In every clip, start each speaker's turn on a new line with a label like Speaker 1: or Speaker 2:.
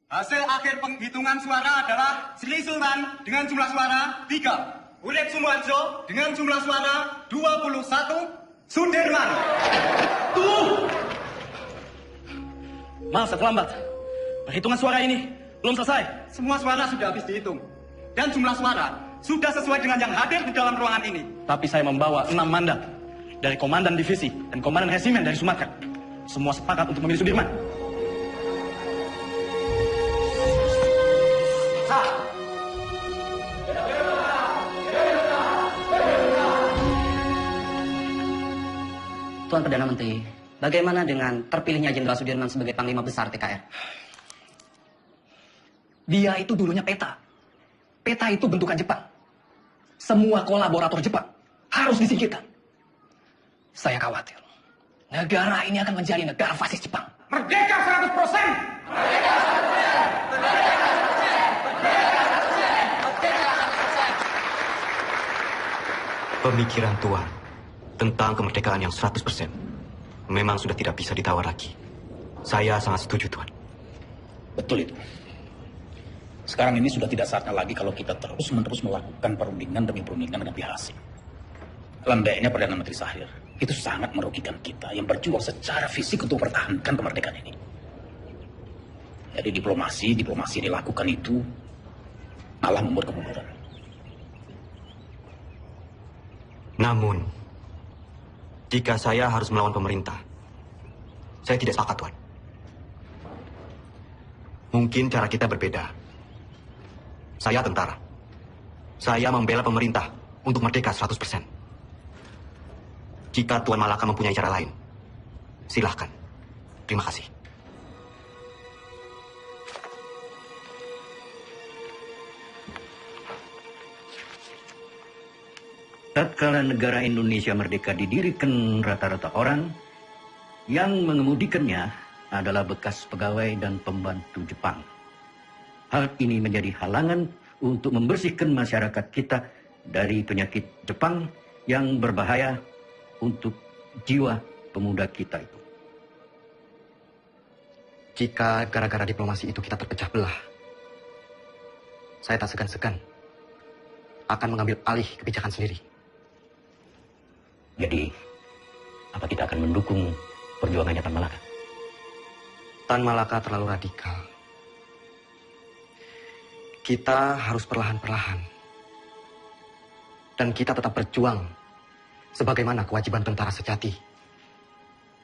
Speaker 1: Hasil akhir penghitungan suara adalah Sri Sultan dengan jumlah suara 3. Urip Sumoharjo dengan jumlah suara 21. Sudirman.
Speaker 2: Tuh! Maaf, saya terlambat. Perhitungan suara ini belum selesai.
Speaker 1: Semua suara sudah habis dihitung. Dan jumlah suara sudah sesuai dengan yang hadir di dalam ruangan ini.
Speaker 2: Tapi saya membawa 6 mandat dari Komandan Divisi dan Komandan Resimen dari Sumatera. Semua sepakat untuk memilih Sudirman.
Speaker 3: Tuan Perdana Menteri, bagaimana dengan terpilihnya Jenderal Sudirman sebagai Panglima Besar TKR?
Speaker 4: Dia itu dulunya peta. Peta itu bentukan Jepang. Semua kolaborator Jepang harus disingkirkan. Saya khawatir, negara ini akan menjadi negara fasis Jepang.
Speaker 5: Merdeka 100%! Merdeka
Speaker 6: 100%! Pemikiran Tuan tentang kemerdekaan yang 100% memang sudah tidak bisa ditawar lagi. Saya sangat setuju, Tuan.
Speaker 7: Betul itu. Sekarang ini sudah tidak saatnya lagi kalau kita terus-menerus melakukan perundingan demi perundingan dengan pihak asing. Landainya Perdana Menteri Shahir itu sangat merugikan kita yang berjuang secara fisik untuk mempertahankan kemerdekaan ini. Jadi diplomasi dilakukan itu malah membuat kemunduran.
Speaker 6: Namun, jika saya harus melawan pemerintah, saya tidak sepakat, Tuan. Mungkin cara kita berbeda. Saya tentara. Saya membela pemerintah untuk merdeka 100%. Jika Tuan Malaka mempunyai cara lain, silahkan. Terima kasih.
Speaker 8: Tatkala negara Indonesia merdeka didirikan rata-rata orang, yang mengemudikannya adalah bekas pegawai dan pembantu Jepang. Hal ini menjadi halangan untuk membersihkan masyarakat kita dari penyakit Jepang yang berbahaya untuk jiwa pemuda kita itu.
Speaker 6: Jika gara-gara diplomasi itu kita terpecah belah, saya tak segan-segan akan mengambil alih kebijakan sendiri.
Speaker 8: Jadi, apa kita akan mendukung perjuangannya Tan Malaka?
Speaker 6: Tan Malaka terlalu radikal. Kita harus perlahan-perlahan. Dan kita tetap berjuang sebagaimana kewajiban tentara sejati.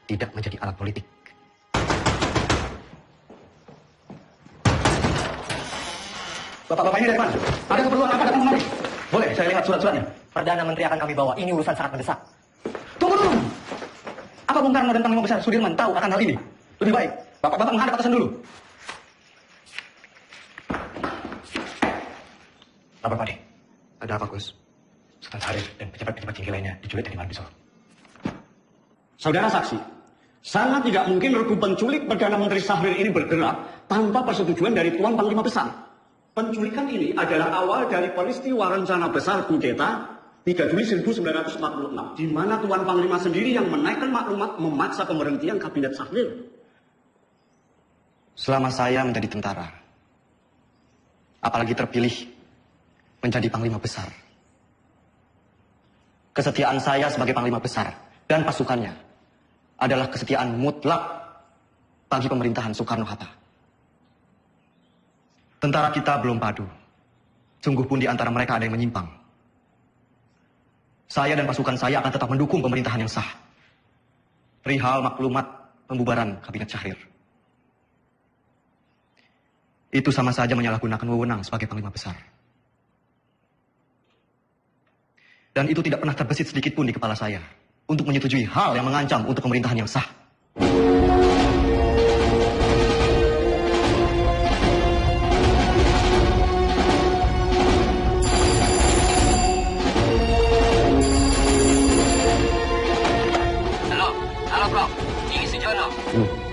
Speaker 6: Tidak menjadi alat politik.
Speaker 2: Bapak-bapak ini dari mana? Ada keperluan apa datang kemari? Boleh, saya lihat surat-suratnya.
Speaker 4: Perdana Menteri akan kami bawa. Ini urusan sangat mendesak.
Speaker 2: Tunggu dulu. Apa Bung Karno dan Panglima Besar Sudirman tahu akan hal ini? Lebih baik, bapak-bapak menghadap atasan dulu.
Speaker 6: Apa Pak De? Ada apa, Gus? Sultan Syarif dan pejabat-pejabat tinggi lainnya diculik dari Marbisol.
Speaker 5: Saudara saksi, sangat tidak mungkin regu penculik Perdana Menteri Shahir ini bergerak tanpa persetujuan dari Tuan Panglima Besar. Penculikan ini adalah awal dari peristiwa rencana besar kudeta 3 Juli 1946, di mana Tuan Panglima sendiri yang menaikkan maklumat memaksa pemberhentian kabinet Shahir.
Speaker 6: Selama saya menjadi tentara, apalagi terpilih menjadi Panglima Besar, kesetiaan saya sebagai Panglima Besar dan pasukannya adalah kesetiaan mutlak bagi pemerintahan Soekarno-Hatta. Tentara kita belum padu. Sungguh pun di antara mereka ada yang menyimpang. Saya dan pasukan saya akan tetap mendukung pemerintahan yang sah. Perihal maklumat pembubaran kabinet Syahrir. Itu sama saja menyalahgunakan wewenang sebagai Panglima Besar. Dan itu tidak pernah terbesit sedikit pun di kepala saya untuk menyetujui hal yang mengancam untuk pemerintahan yang sah.
Speaker 3: Halo Bro, ini Sujono.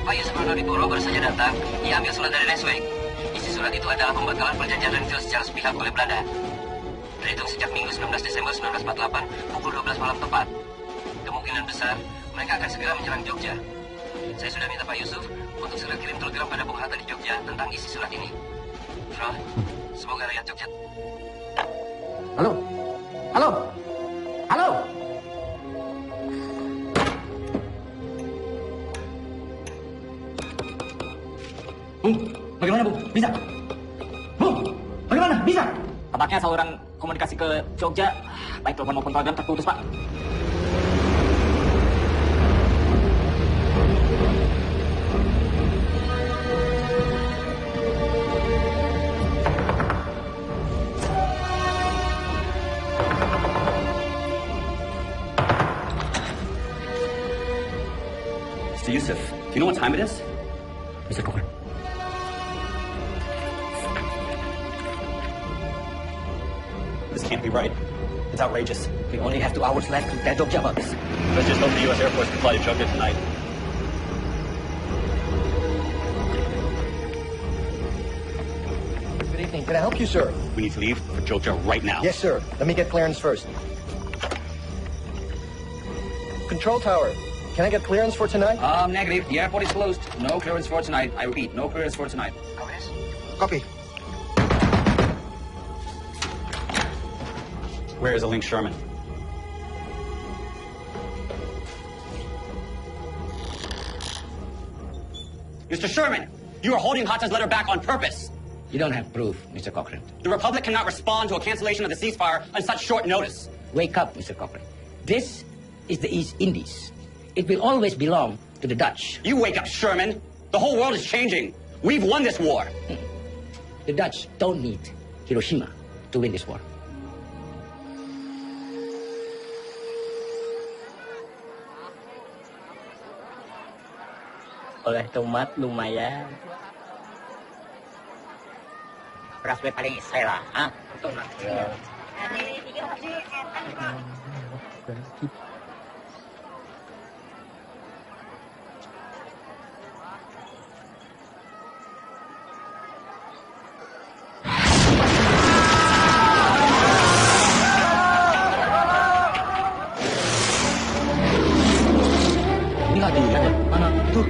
Speaker 3: Pak Yusuf Nodipuro baru saja datang. Ia ambil surat dari Nesweg. Isi surat itu adalah pembatalan perjanjian Renville secara sepihak oleh Belanda. Terhitung sejak Minggu 19 Desember 1948 pukul 12 malam tepat. Kemungkinan besar mereka akan segera menyerang Jogja. Saya sudah minta Pak Yusuf untuk segera kirim telegram pada Bung Hatta di Jogja tentang isi surat ini. Bro, semoga rakyat Jogja...
Speaker 4: Halo? Halo? Halo? Bagaimana, Bu? Bisa? Bu, bagaimana? Bisa?
Speaker 9: Tampaknya saluran komunikasi ke Jogja, baik telepon maupun telegram terputus, Pak.
Speaker 2: Mr. Yusuf, do you know what time it is?
Speaker 6: Mr. Cochran.
Speaker 2: This can't be right. It's outrageous.
Speaker 4: We only have 2 hours left to tell Jogja about this.
Speaker 2: Let's just hope the U.S. Air Force can fly to Jogja tonight.
Speaker 10: Good evening. Can I help you, sir?
Speaker 2: We need to leave for Jogja right now.
Speaker 10: Yes, sir. Let me get clearance first. Control tower. Can I get clearance for tonight?
Speaker 9: Negative. The airport is closed. No clearance for tonight. I repeat, no clearance for tonight.
Speaker 10: Copy.
Speaker 2: Where is Link Sherman? Mr. Sherman, you are holding Hatta's letter back on purpose.
Speaker 8: You don't have proof, Mr. Cochran.
Speaker 2: The Republic cannot respond to a cancellation of the ceasefire on such short notice.
Speaker 8: Wake up, Mr. Cochran. This is the East Indies. It will always belong to the Dutch.
Speaker 2: You wake up, Sherman. The whole world is changing. We've won this war.
Speaker 8: The Dutch don't need Hiroshima to win this war.
Speaker 9: Oleh tomat lumayan. Beras gue paling saya lah, tomat.
Speaker 4: Ini nggak dilihat ya? Mana? Tuh.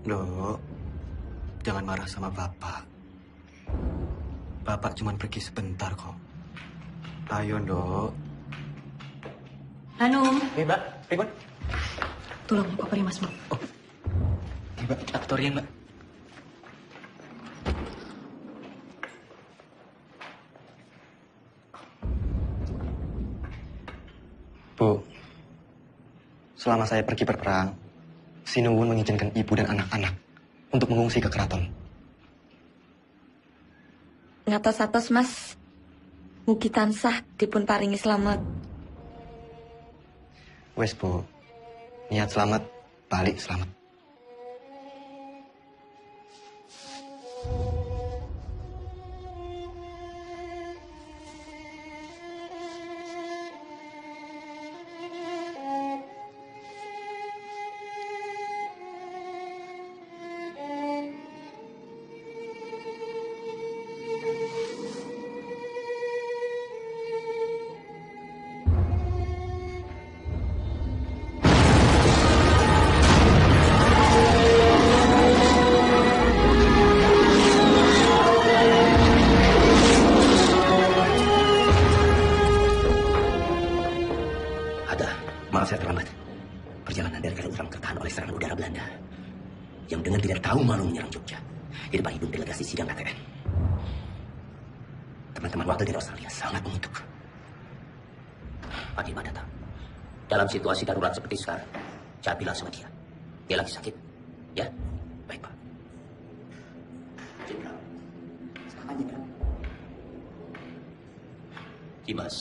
Speaker 6: Dok, jangan marah sama Bapak. Bapak cuma pergi sebentar kok. Ayo, Dok.
Speaker 11: Hanum,
Speaker 4: Mbak, Ribon.
Speaker 11: tolong koperi Mas Mo.
Speaker 4: Mbak, aktorian, Mbak.
Speaker 6: Bu, selama saya pergi berperang, Sinuwun mengizinkan ibu dan anak-anak untuk mengungsi ke keraton.
Speaker 11: Ngatos-atos Mas, mugi tansah dipun paringi slamet.
Speaker 6: Wes, Bu. Niat selamat, balik selamat.
Speaker 8: Maaf saya terlambat. Perjalanan dari Kaliurang tertahan oleh serangan udara Belanda yang dengan tidak tahu malu menyerang Jogja di depan hidung delegasi sidang KTN. Teman-teman wakil dari Australia sangat mengutuk.
Speaker 3: Pak Dirman datang. Dalam situasi darurat seperti sekarang, jangan bilang sama dia. Dia lagi sakit. Ya? Baik, Pak. Jenderal. Silakan, Jenderal. Dimas.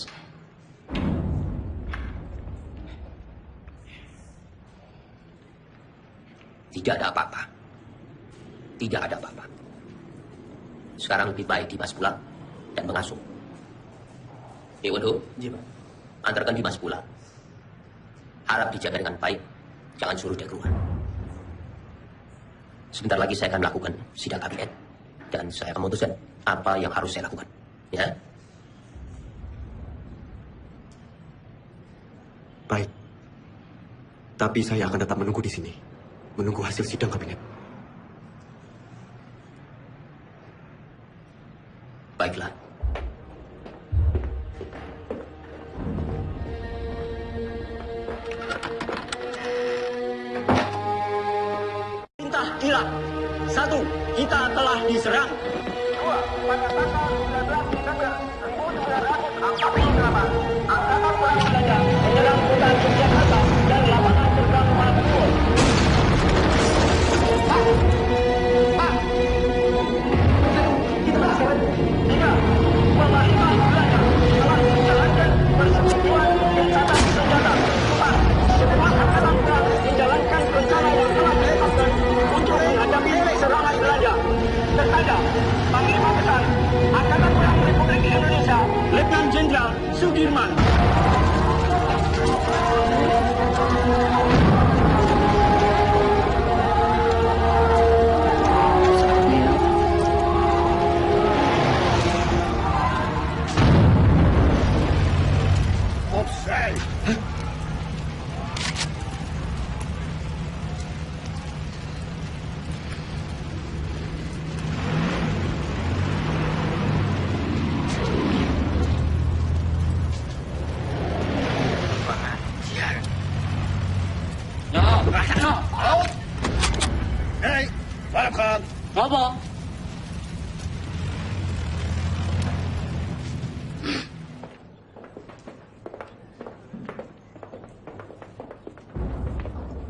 Speaker 3: Tidak ada apa-apa. Tidak ada apa-apa. Sekarang lebih baik Dimas pulang dan mengasuh. Dewondo, antarkan Dimas pulang. Harap dijaga dengan baik. Jangan suruh dia keluar. Sebentar lagi saya akan melakukan sidang kabinet. Dan saya akan memutuskan apa yang harus saya lakukan. Ya?
Speaker 6: Baik. Tapi saya akan tetap menunggu di sini. Menunggu hasil sidang kabinet.
Speaker 3: Baiklah.
Speaker 5: Perintah Irak. 1. Kita telah diserang.
Speaker 1: 2. Pada tanggal 19 Desember 1948, Angkatan Perang Belanda menyerang kota Yogyakarta dan lapangan terbang Matkul. Pak! Kita berhasil. 3. Pemerintah Belanda telah menjalankan persetujuan gencatan senjata. 4. Semua angkatan perang menjalankan rencana yang telah ditetapkan untuk menghadapi serangan Belanda. Tertanda, Panglima Besar Angkatan Perang Republik Indonesia, Letnan Jenderal Sudirman.
Speaker 5: Hei, welcome.
Speaker 9: Apa?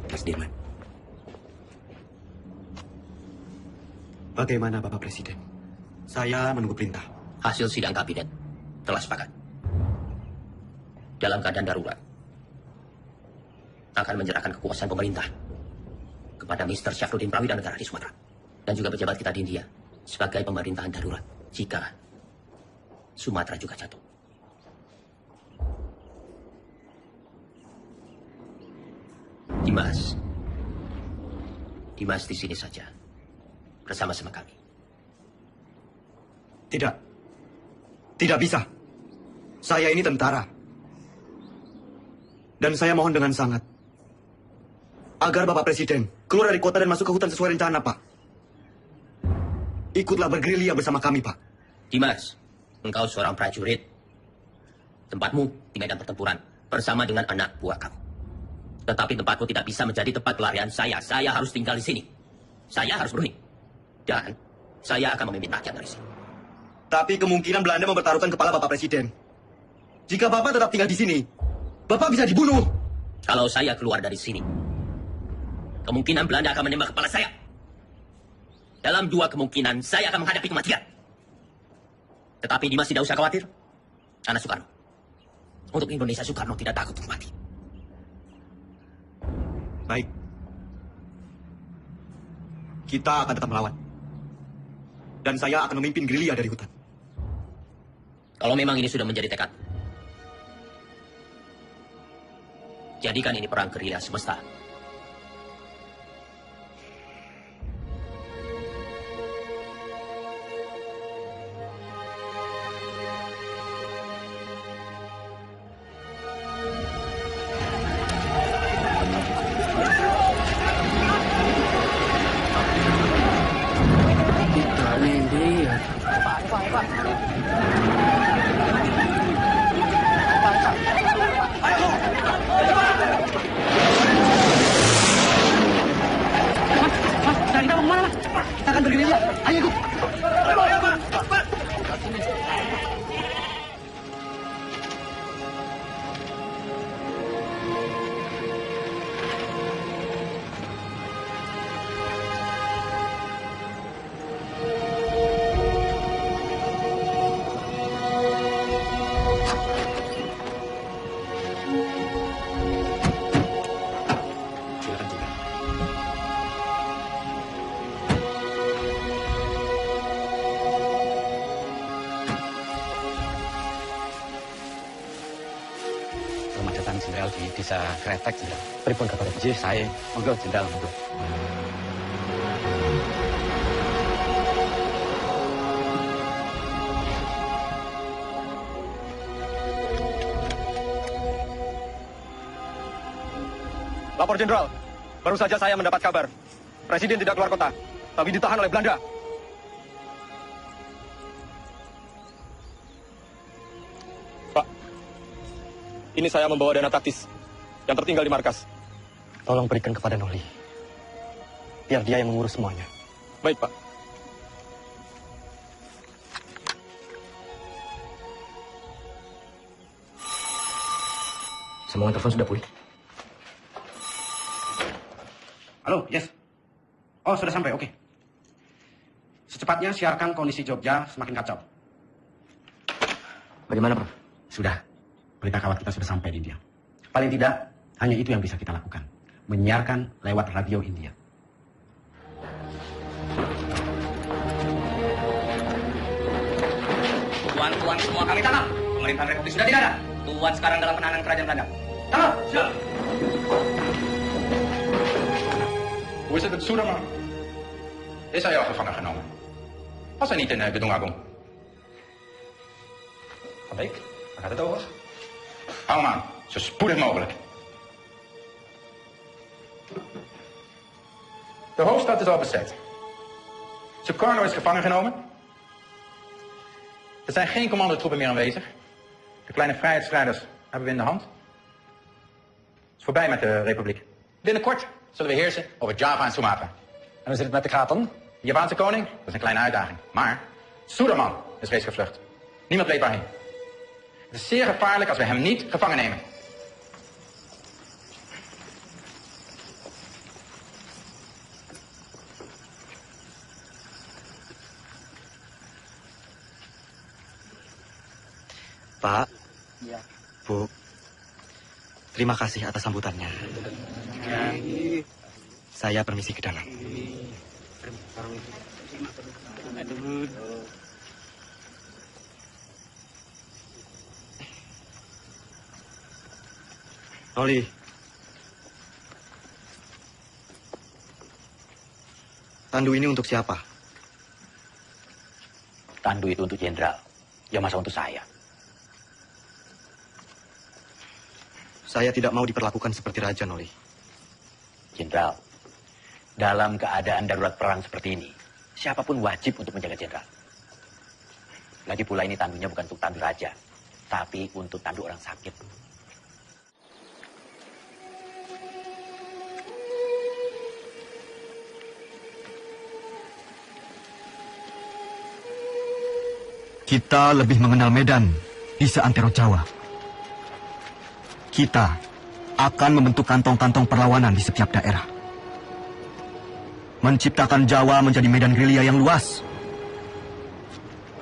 Speaker 6: Mas Dirman. Bagaimana Bapak Presiden? Saya menunggu perintah.
Speaker 3: Hasil sidang kabinet telah sepakat. Dalam keadaan darurat, akan menyerahkan kekuasaan pemerintah kepada Mr. Syafruddin Prawidanegara di Sumatera dan juga pejabat kita di India sebagai pemerintahan darurat jika Sumatera juga jatuh. Dimas di sini saja bersama-sama kami.
Speaker 6: Tidak. Tidak bisa. Saya ini tentara. Dan saya mohon dengan sangat agar Bapak Presiden keluar dari kota dan masuk ke hutan sesuai rencana, Pak. Ikutlah bergerilya bersama kami, Pak.
Speaker 3: Dimas, engkau seorang prajurit. Tempatmu di medan pertempuran bersama dengan anak buah kamu. Tetapi tempatku tidak bisa menjadi tempat pelarian saya. Saya harus tinggal di sini. Saya harus berunding. Dan saya akan memimpin rakyat dari sini.
Speaker 6: Tapi kemungkinan Belanda mempertaruhkan kepala Bapak Presiden. Jika Bapak tetap tinggal di sini, Bapak bisa dibunuh.
Speaker 3: Kalau saya keluar dari sini, kemungkinan Belanda akan menembak kepala saya. Dalam 2 kemungkinan, saya akan menghadapi kematian. Tetapi Dimas tidak usah khawatir. Karena Soekarno. Untuk Indonesia, Soekarno tidak takut untuk mati.
Speaker 6: Baik. Kita akan tetap melawan. Dan saya akan memimpin gerilya dari hutan.
Speaker 3: Kalau memang ini sudah menjadi tekad, jadikan ini perang gerilya semesta.
Speaker 6: datang jenderal di desa Kretek, jenderal. Pripun kabar? Jih, saya. Monggo, jenderal, monggo.
Speaker 12: Lapor jenderal, baru saja saya mendapat kabar. Presiden tidak keluar kota, tapi ditahan oleh Belanda. Pak, ini saya membawa dana taktis yang tertinggal di markas.
Speaker 6: Tolong berikan kepada Noli. Biar dia yang mengurus semuanya.
Speaker 12: Baik, Pak.
Speaker 6: Semua telepon sudah pulih.
Speaker 2: Halo, yes. Oh, sudah sampai, oke. Secepatnya siarkan kondisi Jogja semakin kacau.
Speaker 6: Bagaimana, Prof?
Speaker 2: Sudah. Berita kawat kita sudah sampai di India. Paling tidak, hanya itu yang bisa kita lakukan. Menyiarkan lewat radio India.
Speaker 4: Tuan-tuan semua kami tangkap. Pemerintahan Republik sudah tidak ada. Tuan sekarang dalam penahanan kerajaan Belanda. Tangkap! Siap!
Speaker 7: Hoe is het met Soederman? Is hij al gevangen genomen? Was hij niet in Gedung Agung? Van Beek, waar gaat het over? Hou hem aan, zo spoedig mogelijk. De hoofdstad is al bezet. Sukarno is gevangen genomen. Er zijn geen commandotroepen meer aanwezig. De kleine vrijheidsstrijders hebben we in de hand. Het is voorbij met de republiek. Binnenkort zullen we heersen over Java en Sumatra. En hoe zit het met de Graton? De Javaanse koning? Dat is een kleine uitdaging. Maar Soederman is reeds gevlucht. Niemand weet waarheen. Het is zeer gevaarlijk als we hem niet gevangen nemen.
Speaker 6: Pak, ya. Bu, terima kasih atas sambutannya. Ya. Saya permisi ke dalam. Noli. Tandu ini untuk siapa?
Speaker 8: Tandu itu untuk jenderal. Ya masa untuk saya?
Speaker 6: Saya tidak mau diperlakukan seperti raja, Noli.
Speaker 8: Jenderal, dalam keadaan darurat perang seperti ini, siapapun wajib untuk menjaga jenderal. Lagi pula ini tandunya bukan untuk tandu raja, tapi untuk tandu orang sakit.
Speaker 13: Kita lebih mengenal Medan di seantero Jawa. Kita akan membentuk kantong-kantong perlawanan di setiap daerah. Menciptakan Jawa menjadi medan gerilya yang luas.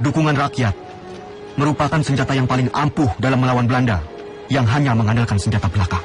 Speaker 13: Dukungan rakyat merupakan senjata yang paling ampuh dalam melawan Belanda yang hanya mengandalkan senjata belaka.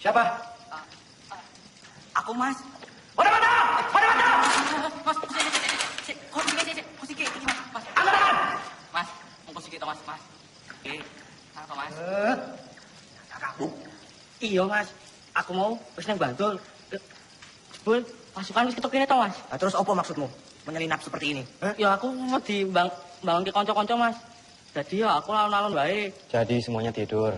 Speaker 4: Siapa?
Speaker 14: Aku, Mas.
Speaker 4: Wadah mata! Wadah mata!
Speaker 14: Mas, posisi, Mas.
Speaker 4: Angkat tangan!
Speaker 14: Mas, posisi kita, Mas. Oke, apa, Mas?
Speaker 4: Kamu?
Speaker 14: Iya, Mas. Aku mau wis nang Bantul. Bun, pasukan wis ketok kene to, Mas.
Speaker 15: Terus apa maksudmu? Menyelinap seperti ini?
Speaker 14: Ya aku mau bangun ke kanca-kanca, Mas. Jadi ya aku alon-alon wae.
Speaker 6: Jadi semuanya tidur.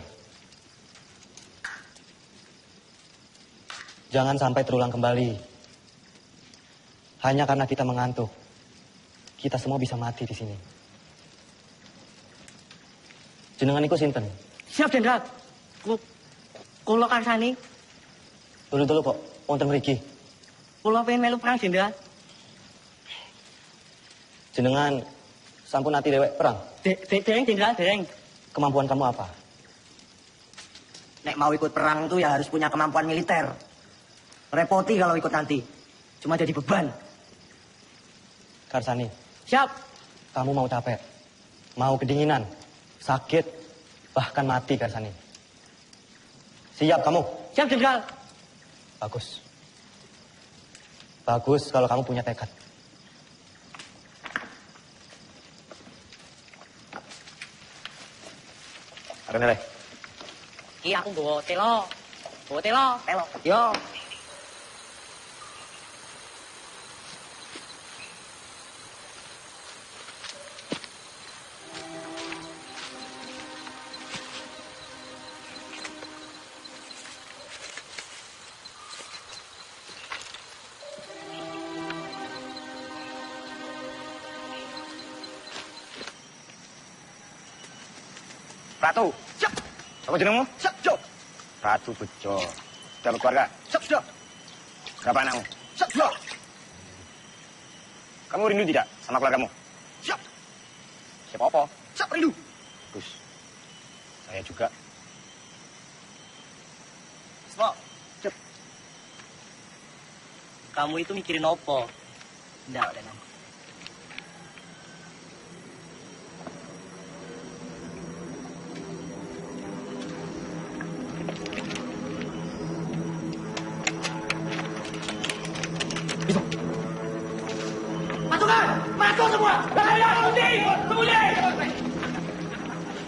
Speaker 6: Jangan sampai terulang kembali. Hanya karena kita mengantuk, kita semua bisa mati di sini. Jenengan iku sinten?
Speaker 14: Siap, Jenderal. Kulo karsani.
Speaker 6: Dulu kok, wonten mriki.
Speaker 14: Kulo pengen melu perang, Jenderal.
Speaker 6: Jenengan sampun ati dewek perang?
Speaker 14: Dereng, Jenderal, dereng.
Speaker 6: Kemampuan kamu apa?
Speaker 15: Nek mau ikut perang tuh ya harus punya kemampuan militer. Repoti kalau ikut nanti. Cuma jadi beban.
Speaker 6: Karsani.
Speaker 14: Siap.
Speaker 6: Kamu mau capek, mau kedinginan, sakit, bahkan mati, Karsani. Siap kamu?
Speaker 14: Siap, Jenderal.
Speaker 6: Bagus. Bagus kalau kamu punya tekad.
Speaker 12: Arene le.
Speaker 14: Iki aku nggawa telo. Nggawa telo. Yo.
Speaker 12: Ratu. Siap. Apa jenengmu? Siap, Jo. Ratu Bejo. Sudah berkeluarga? Siap, sudah. Berapa anakmu? Siap, sudah. Kamu rindu tidak sama keluargamu? Siap. Siapa apa? Siap, rindu. Bagus. Saya juga.
Speaker 14: Semua. Siap. Kamu itu mikirin apa? Nggak, udah.
Speaker 1: Masuk semua! Bahaya! Sembunyi!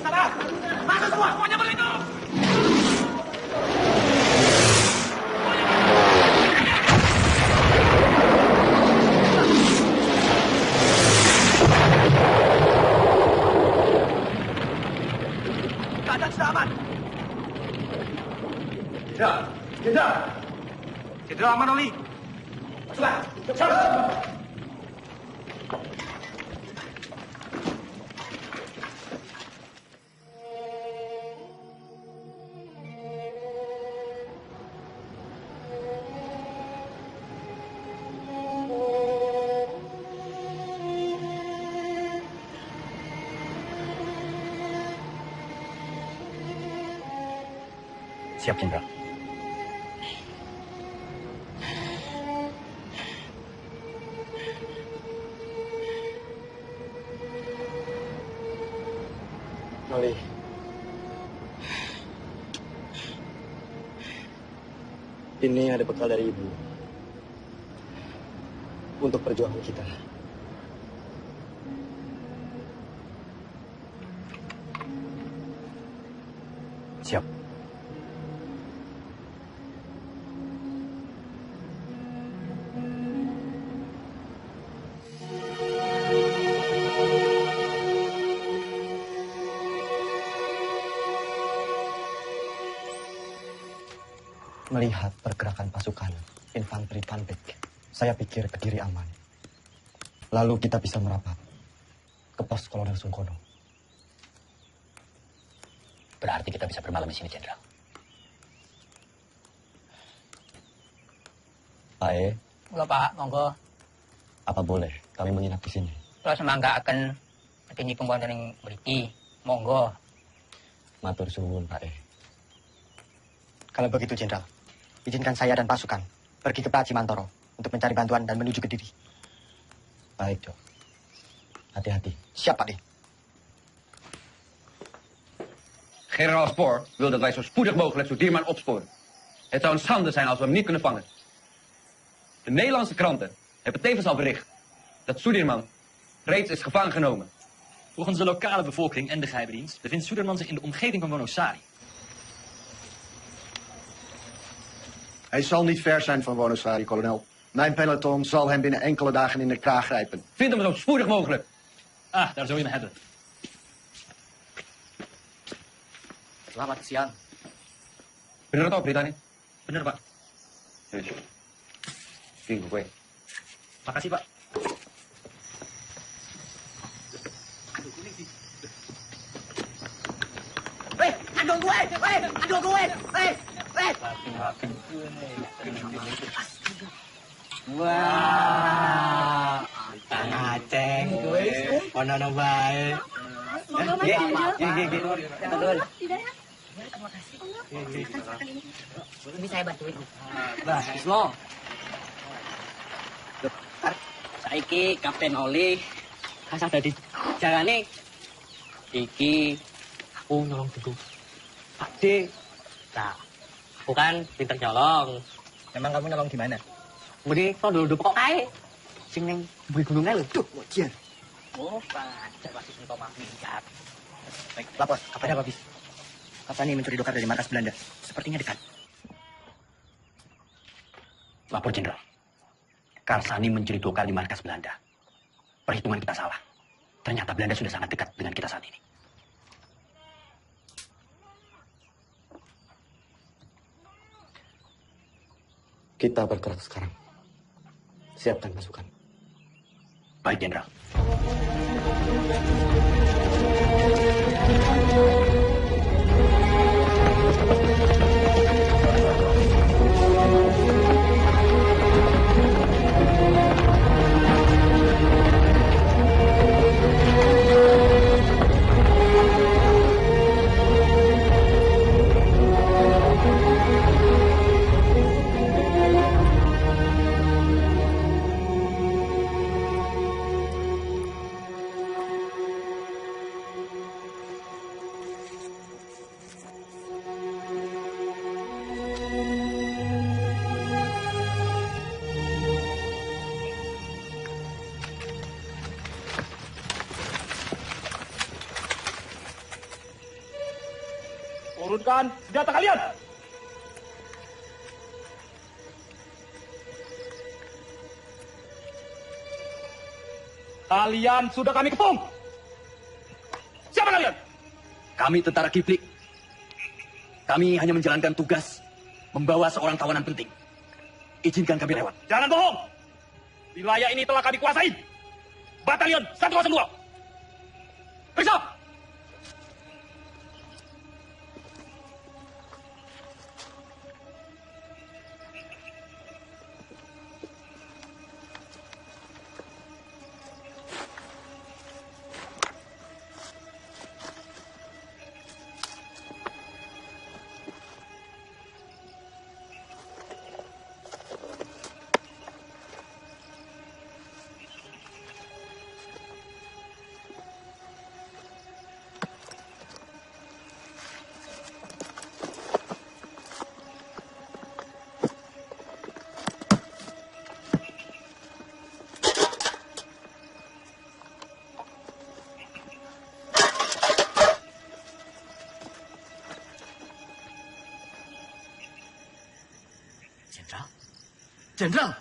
Speaker 1: Sabar! Masuk semua! Semuanya berlindung! Keadaan sudah aman. Ya, Jenderal. Jenderal aman, Oli. Masuklah. Siap.
Speaker 6: Siap, Jenderal. Noli. Ini ada bekal dari Ibu. Untuk perjuangan kita. Siap. Melihat pergerakan pasukan infanteri Tanbek, saya pikir Kediri aman. Lalu kita bisa merapat ke pos Kolonel Sungkono.
Speaker 9: Berarti kita bisa bermalam di sini, Jenderal.
Speaker 6: Pak E.
Speaker 9: Halo, Pak. Monggo.
Speaker 6: Apa boleh kami menginap di sini?
Speaker 9: Kalau semangka akan ini pembantu yang beriki. Monggo.
Speaker 6: Matur suwun, Pak E.
Speaker 15: Kalau begitu, Jenderal, izinkan saya dan pasukan pergi ke Praji Mantoro untuk mencari bantuan dan menuju Kediri.
Speaker 6: Baik, Dok. Hati-hati.
Speaker 15: Siap, Pak D.
Speaker 16: Generaal Spoor wil dat wij zo spoedig mogelijk Soedirman opsporen. Het zou een schande zijn als we hem niet kunnen vangen. De Nederlandse kranten hebben tevens al bericht dat Soedirman reeds is gevangen genomen.
Speaker 4: Volgens de lokale bevolking en de geheimdienst bevindt Soedirman zich in de omgeving van Wonosari.
Speaker 17: Hij zal niet ver zijn van Wonosari, kolonel. Mijn peloton zal hem binnen enkele dagen in de kraag grijpen.
Speaker 16: Vind hem zo spoedig mogelijk.
Speaker 4: Ah, daar zul je me hebben.
Speaker 14: Selamat siang.
Speaker 16: Benar toh beritanya?
Speaker 4: Bener, Pak.
Speaker 16: Ini gue.
Speaker 4: Makasih, Pak.
Speaker 15: Weh, aduh gue! Weh, aduh gue! Weh, weh!
Speaker 14: Wah, Kang Aceng gue. Ono bae.
Speaker 15: Betul. Ini saya bantuin.
Speaker 14: Bah, Islo. Saiki Kapten Oli kasih ada di jalane. Iki aku nolong dulu. Pak D. Nah, aku kan pinter nyolong.
Speaker 15: Memang kamu nolong di mana?
Speaker 14: Mending kok dulu pokok kae. Sing ning bumi gunungnya lho. Duh, wajar. Oh, pacar pasti sing tomah minggat.
Speaker 15: Baik, lapor. Ada apa, Bis? Kapani mencuri dokar dari markas Belanda. Sepertinya dekat.
Speaker 2: Lapor, Jenderal. Karsani mencuri dokar di markas Belanda. Perhitungan kita salah. Ternyata Belanda sudah sangat dekat dengan kita saat ini.
Speaker 6: Kita bergerak sekarang. Siapkan pasukan.
Speaker 2: Baik, Jenderal.
Speaker 1: Turunkan senjata kalian. Kalian sudah kami kepung. Siapa kalian?
Speaker 4: Kami tentara Kiplik. Kami hanya menjalankan tugas membawa seorang tawanan penting. Izinkan kami lewat.
Speaker 1: Jangan bohong. Wilayah ini telah kami kuasai. Batalion 102. Periksa.
Speaker 4: Jenderal!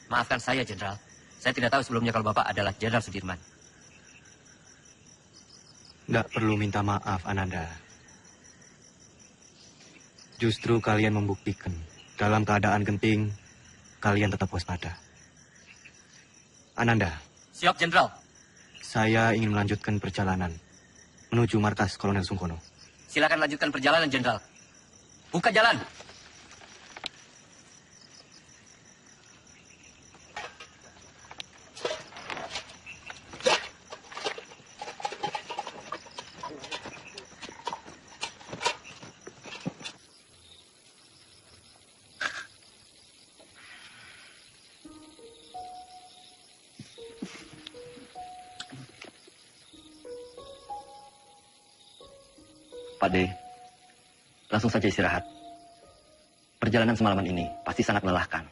Speaker 3: Maafkan saya, Jenderal. Saya tidak tahu sebelumnya kalau Bapak adalah Jenderal Sudirman.
Speaker 13: Nggak perlu minta maaf, Ananda. Justru kalian membuktikan, dalam keadaan genting, kalian tetap waspada. Ananda.
Speaker 3: Siap, Jenderal.
Speaker 13: Saya ingin melanjutkan perjalanan menuju markas Kolonel Sungkono.
Speaker 3: Silakan lanjutkan perjalanan, Jenderal. Buka jalan.
Speaker 4: Pak D, langsung saja istirahat. Perjalanan semalaman ini pasti sangat melelahkan.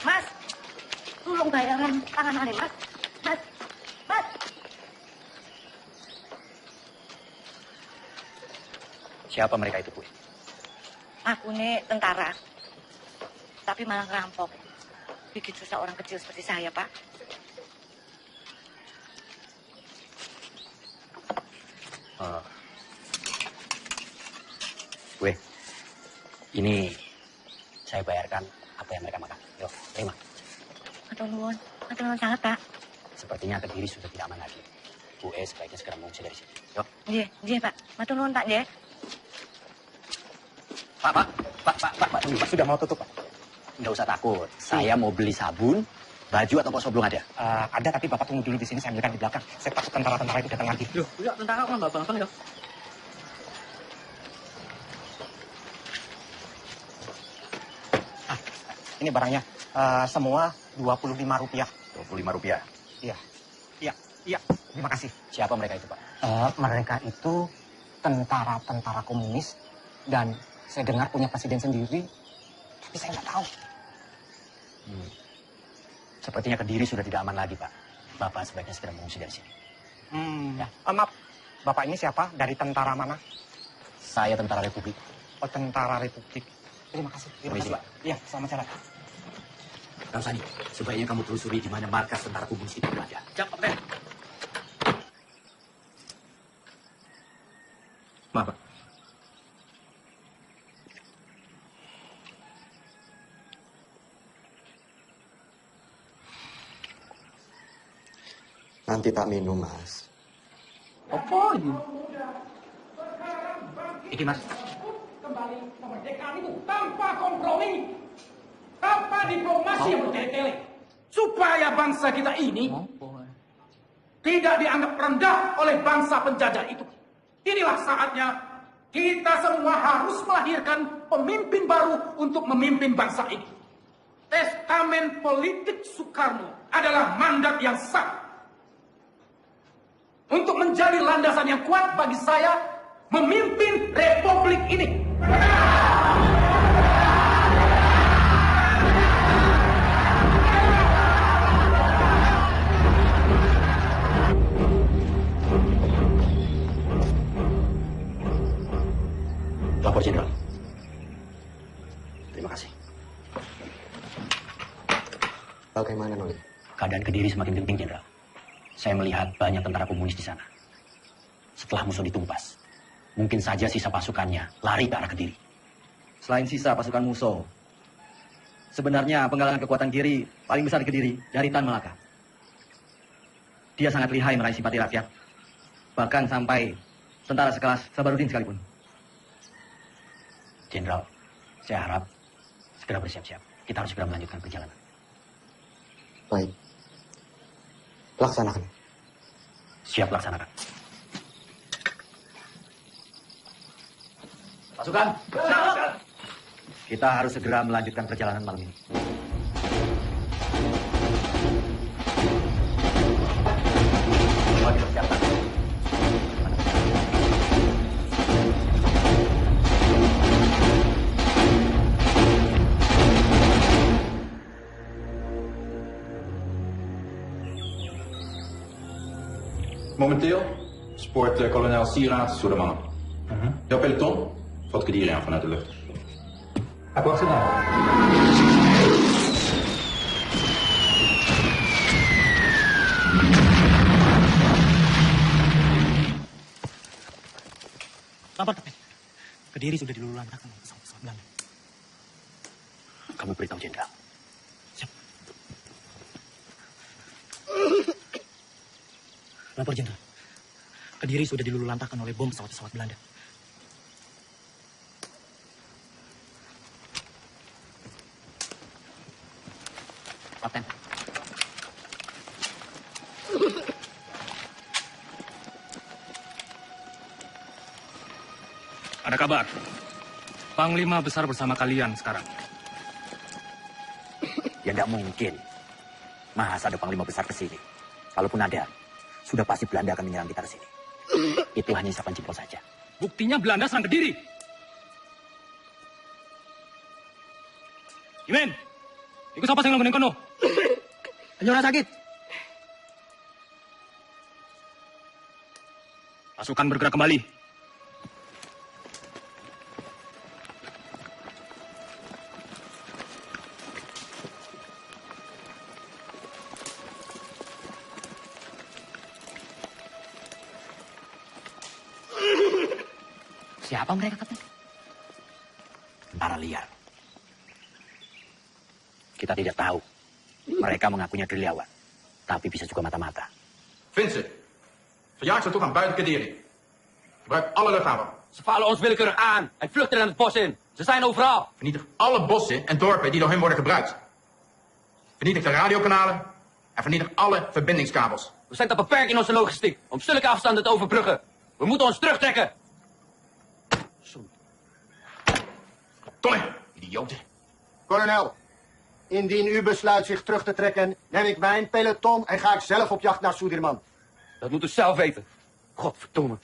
Speaker 15: Mas, tolong bayaran tangan aneh, Mas. Mas,
Speaker 2: Siapa mereka itu, Bu?
Speaker 11: Aku nih tentara. Tapi malah ngerampok. Bikin susah orang kecil seperti saya, Pak.
Speaker 2: Gue, ini saya bayarkan apa yang mereka makan. Yo, terima.
Speaker 11: Matur nuwun sangat, Pak.
Speaker 2: Sepertinya Kediri sudah tidak aman lagi. Bu sebaiknya segera mengungsi dari sini. Yo.
Speaker 11: Iya, Pak. Matur nuwun, Pak, nggih.
Speaker 2: Pak, sudah mau tutup, Pak. Nggak usah takut. Saya mau beli sabun, baju atau pos belum ada?
Speaker 4: Ada, tapi Bapak tunggu dulu di sini, saya belikan di belakang. Saya takut tentara-tentara itu datang lagi.
Speaker 14: Loh, ya tentara kan nggak bang ya.
Speaker 4: Ini barangnya, semua Rp25.
Speaker 2: Rp25?
Speaker 4: Iya. Terima kasih.
Speaker 2: Siapa mereka itu, Pak?
Speaker 4: Mereka itu tentara-tentara komunis dan saya dengar punya presiden sendiri, tapi saya nggak tahu.
Speaker 2: Sepertinya Kediri sudah tidak aman lagi, Pak. Bapak sebaiknya segera mengungsi dari sini.
Speaker 4: Ya. Maaf, Bapak ini siapa? Dari tentara mana?
Speaker 2: Saya tentara Republik.
Speaker 4: Oh, tentara Republik. Terima kasih.
Speaker 2: Permisi, Pak.
Speaker 4: Iya, selamat jalan.
Speaker 2: Ramsani, sebaiknya kamu telusuri di mana markas tentara komunis itu berada.
Speaker 14: Siap, Kapten.
Speaker 2: Maaf, Pak.
Speaker 6: Nanti tak minum, Mas.
Speaker 14: Apa ini?
Speaker 2: Iki, Mas.
Speaker 18: Kembali kemerdekaan itu tanpa kompromi, tanpa diplomasi yang bertele-tele, supaya bangsa kita ini tidak dianggap rendah oleh bangsa penjajah itu. Inilah saatnya kita semua harus melahirkan pemimpin baru untuk memimpin bangsa ini. Testamen politik Soekarno adalah mandat yang sah untuk menjadi landasan yang kuat bagi saya memimpin republik ini.
Speaker 2: Lapor Jenderal. Terima kasih.
Speaker 6: Bagaimana, Noli?
Speaker 2: Keadaan Kediri semakin genting, Jenderal. Saya melihat banyak tentara komunis di sana. Setelah musuh ditumpas, mungkin saja sisa pasukannya lari ke arah Kediri.
Speaker 19: Selain sisa pasukan musuh, sebenarnya penggalangan kekuatan kiri paling besar di Kediri dari Tan Malaka. Dia sangat lihai meraih simpati rakyat, bahkan sampai tentara sekelas Sabarudin sekalipun.
Speaker 2: Jenderal, saya harap segera bersiap-siap. Kita harus segera melanjutkan perjalanan.
Speaker 6: Baik. Laksanakan.
Speaker 2: Siap laksanakan.
Speaker 19: Pasukan, kita harus segera melanjutkan perjalanan malam ini.
Speaker 20: Momenteel spoort kolonel Sieraad door de mannen. Jouw peloton valt Kediri aan vanuit de lucht. Aku wacht gedaan.
Speaker 4: Lapor, Kapten. Kediri sudah dilululantakkan oleh pesawat Belanda.
Speaker 2: Kamu beritahu Jenderal.
Speaker 4: Lapor, Jenderal. Kediri sudah dilululantakkan oleh bom pesawat-pesawat Belanda.
Speaker 2: Kapten.
Speaker 21: Ada kabar. Panglima besar bersama kalian sekarang.
Speaker 2: Ya tidak mungkin. Masa ada panglima besar ke sini? Kalaupun ada, sudah pasti Belanda akan menyerang kita ke sini. Itu hanya isapan jempol saja.
Speaker 21: Buktinya Belanda serang Kediri. Imen, ikut siapa yang ngomongin kono?
Speaker 19: Anjura sakit.
Speaker 21: Pasukan bergerak kembali.
Speaker 2: Siapa mereka, Kapten? Tentara liar. Kita tidak tahu. Mereka mengakunya gerilyawan. Tapi bisa juga mata-mata.
Speaker 20: Vincent, verjaag ze toegang buiten Kadiri. Gebruik alle luchthaven.
Speaker 16: Ze vallen ons willekeurig aan en vluchten naar het bos in. Ze zijn overal.
Speaker 20: Vernietig alle bossen en dorpen die door hen worden gebruikt. Vernietig de radiokanalen en vernietig alle verbindingskabels.
Speaker 16: We zijn te beperkt in onze logistiek om zulke afstanden te overbruggen. We moeten ons terugtrekken.
Speaker 20: Tolling, idioten.
Speaker 17: Kolonel, indien u besluit zich terug te trekken, neem ik mijn peloton en ga ik zelf op jacht naar Soedirman.
Speaker 16: Dat moet u zelf weten. Godverdomme.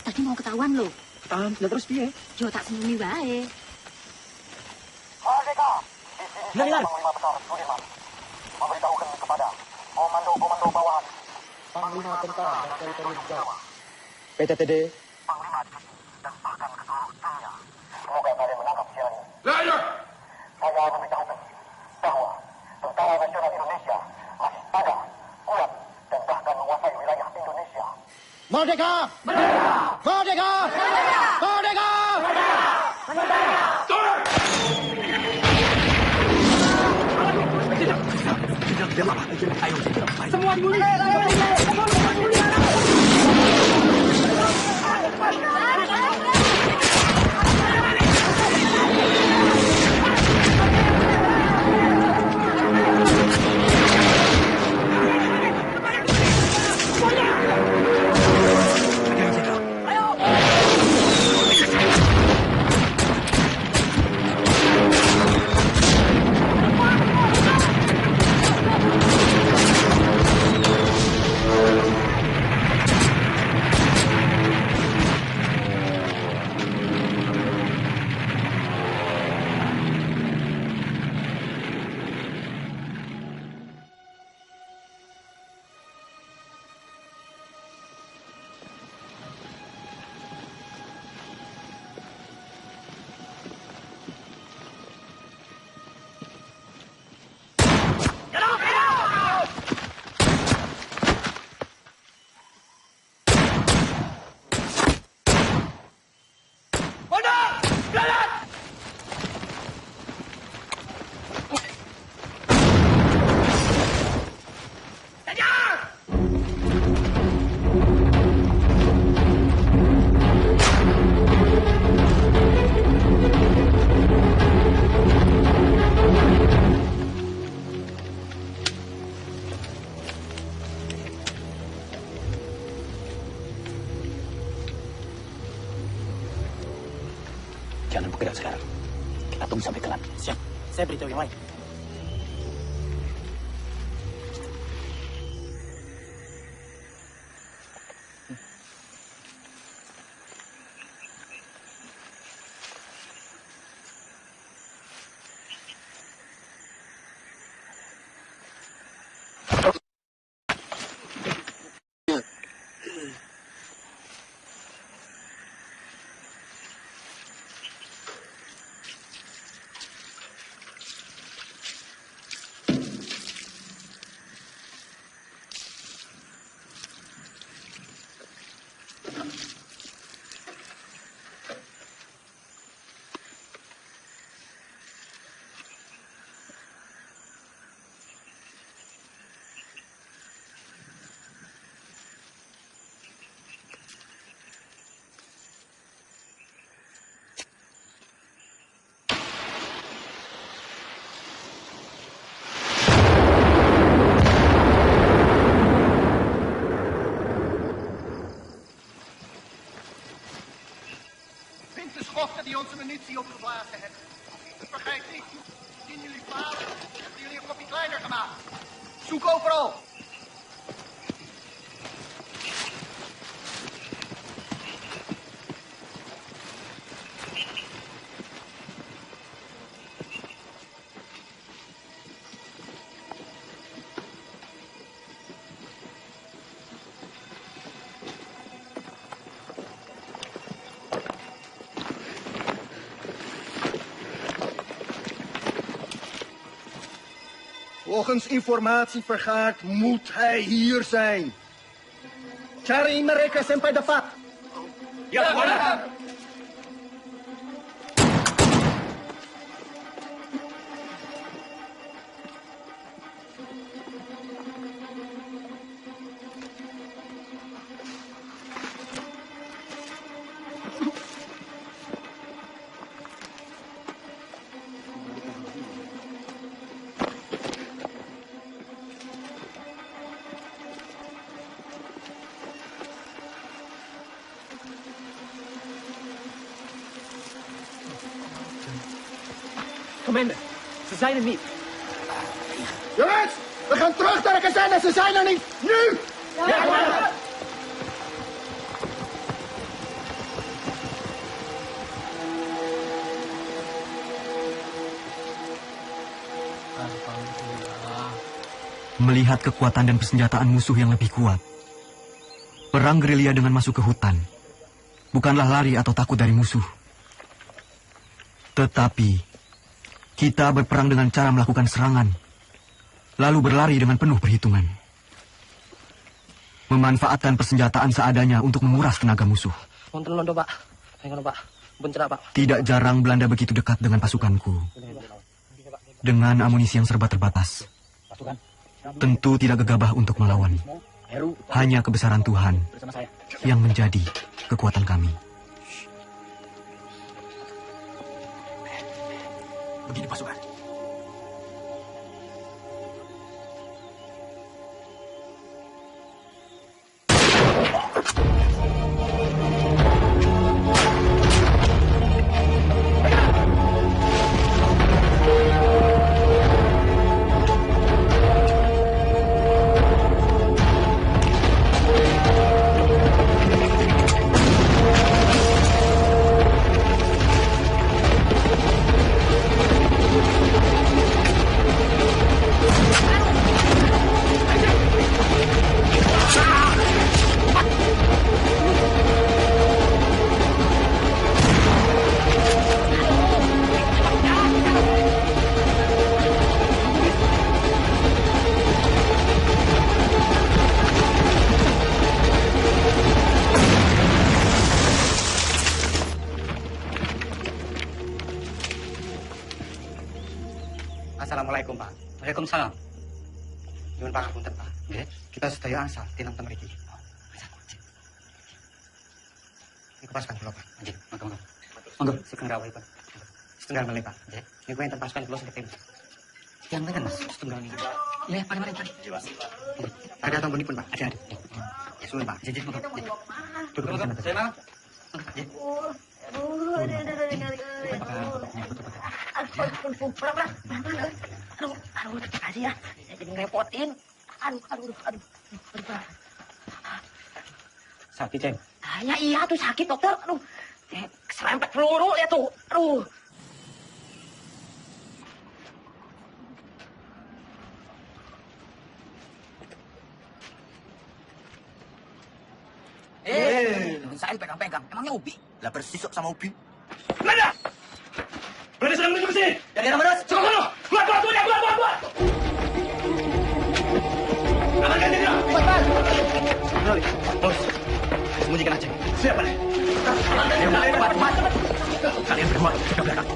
Speaker 11: Tadi mau ketahuan loh.
Speaker 4: Ketahuan, sudah terus piye?
Speaker 11: Yo tak sembunyi wae.
Speaker 17: Merdeka!
Speaker 4: Hilang.
Speaker 17: Panglima Besar Sudirman memberitahukan kepada komando-komando bawahan Panglima Tentara dan Teritorial Jawa,
Speaker 6: PTTD,
Speaker 17: Panglima dan bahkan ke seluruh dunia. Semoga kalian menangkap siaran ini.
Speaker 20: Luister!
Speaker 17: Saya memberitahukan bahwa Tentara Nasional Indonesia masih ada, kuat, dan bahkan menguasai wilayah Indonesia. Merdeka! Merdeka! Merdeka! Merdeka! Merdeka!
Speaker 18: Semua dimulai.
Speaker 2: Jangan bergerak sekarang. Kita tunggu sampai gelap.
Speaker 15: Siap. Saya beritahu yang lain.
Speaker 17: Volgens informatie vergaard moet hij hier zijn. Cari mereka sampai dapat.
Speaker 1: Ya, Komandan.
Speaker 4: Commander, ze zijn er niet.
Speaker 17: Jongens, we gaan terug naar de kazerne. Ze zijn er niet. Nu!
Speaker 1: Ja, Komandan.
Speaker 13: Melihat kekuatan dan persenjataan musuh yang lebih kuat, perang gerilya dengan masuk ke hutan bukanlah lari atau takut dari musuh. Tetapi, kita berperang dengan cara melakukan serangan, lalu berlari dengan penuh perhitungan. Memanfaatkan persenjataan seadanya untuk menguras tenaga musuh.
Speaker 4: Wonten londo, Pak. Ayo, Pak. Bencana, Pak.
Speaker 13: Tidak jarang Belanda begitu dekat dengan pasukanku. Dengan amunisi yang serba terbatas. Tentu tidak gegabah untuk melawan. Hanya kebesaran Tuhan yang menjadi kekuatan kami.
Speaker 2: Begini pasukan.
Speaker 6: Assalamualaikum, Pak.
Speaker 14: Waalaikumsalam.
Speaker 6: Nyuwun pangapunten, Pak.
Speaker 14: Nggih.
Speaker 6: Kita sedaya asal tinamtu mriki. Niku pasukan kula, Pak.
Speaker 14: Nggih, monggo. Monggo, sugeng rawuh, Pak.
Speaker 6: Setunggal malih, Pak. Nggih. Niku enten pasukan kula sing ketim.
Speaker 14: Yang mana, Mas? Setunggal niku. Iya, mari.
Speaker 6: Ada tombolipun, Pak.
Speaker 14: Ada.
Speaker 6: Suwun, Pak.
Speaker 14: Jadi, monggo.
Speaker 6: Duduk di sana.
Speaker 14: Saya
Speaker 11: Aduh, terima kasih ya. Saya jadi ngerepotin. Aduh.
Speaker 6: Sakit, Cem.
Speaker 11: Ya iya tuh sakit, dokter. Aduh, serempet peluru ya tuh. Aduh.
Speaker 15: Saya pegang-pegang. Emangnya Ubi? Lah persis kok sama Ubi.
Speaker 1: Belanda! Belanda sedang menuju ke sini.
Speaker 15: Dari mana, Mas?
Speaker 1: Sono! Keluar! Amankan diri.
Speaker 6: Bos, sembunyikan aja.
Speaker 1: Siapa nih?
Speaker 6: Kalian berdua ke belakang.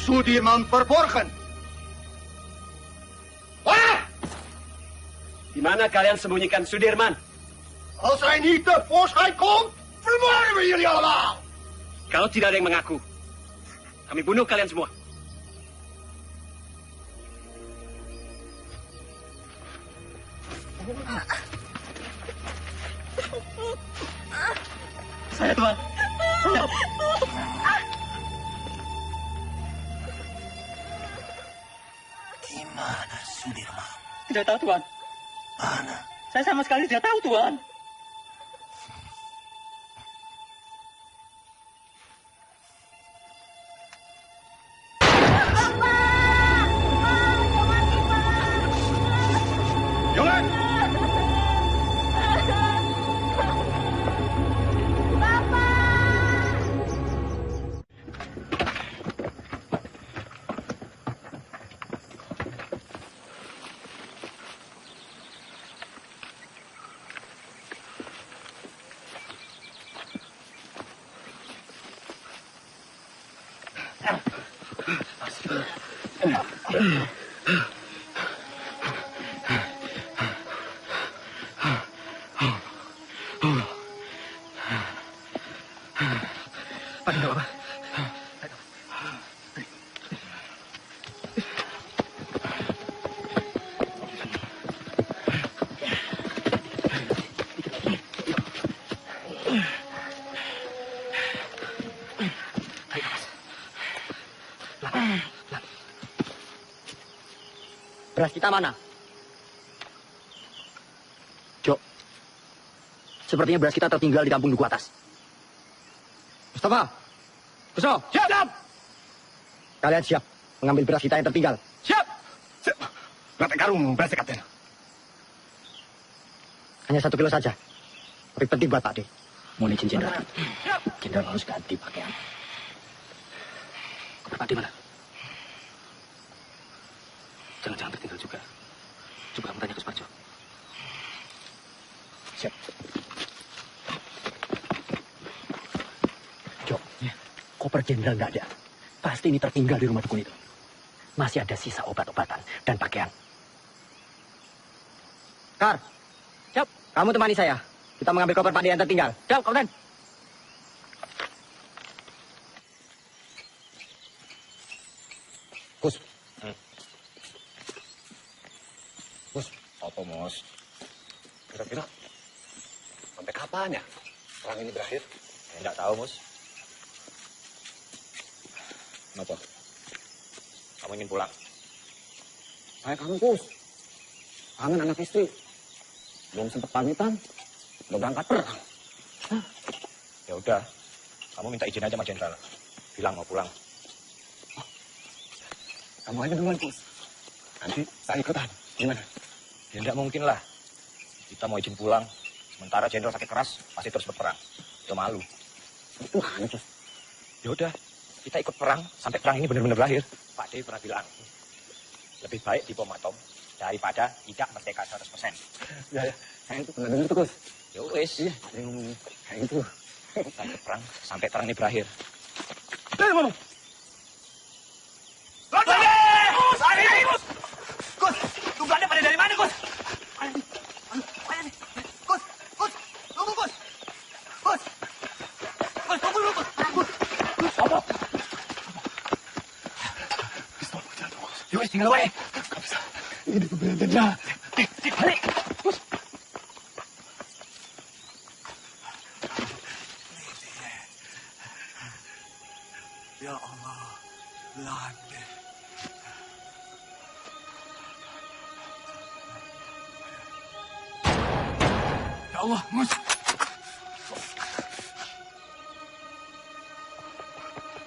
Speaker 17: Sudirman verborgen. Waar?
Speaker 5: Di mana kalian sembunyikan Sudirman?
Speaker 17: Als hij niet tevoorschijn komt, vermoorden we jullie allemaal.
Speaker 5: Kalau tidak ada yang mengaku, kami bunuh kalian semua.
Speaker 4: Saya, Tuan. Saya.
Speaker 2: Di mana Sudirman?
Speaker 4: Tidak tahu, Tuan.
Speaker 2: Mana?
Speaker 4: Saya sama sekali tidak tahu, Tuan.
Speaker 19: Beras kita mana? Jok, sepertinya beras kita tertinggal di kampung Duku Atas. Mustafa, Kuso, siap! Kalian siap mengambil beras kita yang tertinggal?
Speaker 17: Siap! Berapa karung beras, Kapten?
Speaker 19: Hanya 1 kilo saja. Tapi penting buat Pak D.
Speaker 2: Mohon izin, Jenderal. Jenderal harus ganti pakaian.
Speaker 4: Pak D mana? Jangan-jangan tertinggal juga. Coba kamu tanya ke Suparjo.
Speaker 19: Siap. Jok, koper jenderal nggak ada. Pasti ini tertinggal di rumah dukun itu. Masih ada sisa obat-obatan dan pakaian. Kar, siap. Kamu temani saya. Kita mengambil koper Pak D yang tertinggal. Siap, Kapten.
Speaker 12: Kus. Mus, apa Mus? Kira-kira sampai kapan ya perang ini berakhir? Enggak tahu, Mus. Kenapa? Kamu ingin pulang? Saya kangen, Kus. Kangen anak istri. Belum sempat pamitan. Udah berangkat perang. Ya udah, kamu minta izin aja sama Jenderal. Bilang mau pulang. Kamu aja duluan, Kus. Nanti saya ikutan. Gimana? Ya enggak mungkin lah. Kita mau izin pulang. Sementara Jenderal sakit keras, pasti terus berperang. Udah malu. Itu mana, Kus? Ya udah, kita ikut perang sampai perang ini benar-benar berakhir. Pak D pernah bilang, lebih baik di bom atom daripada tidak merdeka 100%. Ya, saya itu pernah dengar tuh, Kus. Ya wes, iya, ada yang ngomong kayak gitu. Kita ikut perang sampai perang ini berakhir. Dari mana? Gus! Ada Gus! Gus! Tugasnya pada dari mana, Gus? Gus! Gus! Tunggu, Gus! Gus! Gus, tunggu dulu, Gus! Gus! Gus, apa? Pistol, jangan tunggu, Gus. Yuk, tinggal aja. Gak bisa. Ini pembelian denda. Balik! Gus! Ya Allah, Belanda. Ya Allah, Mus.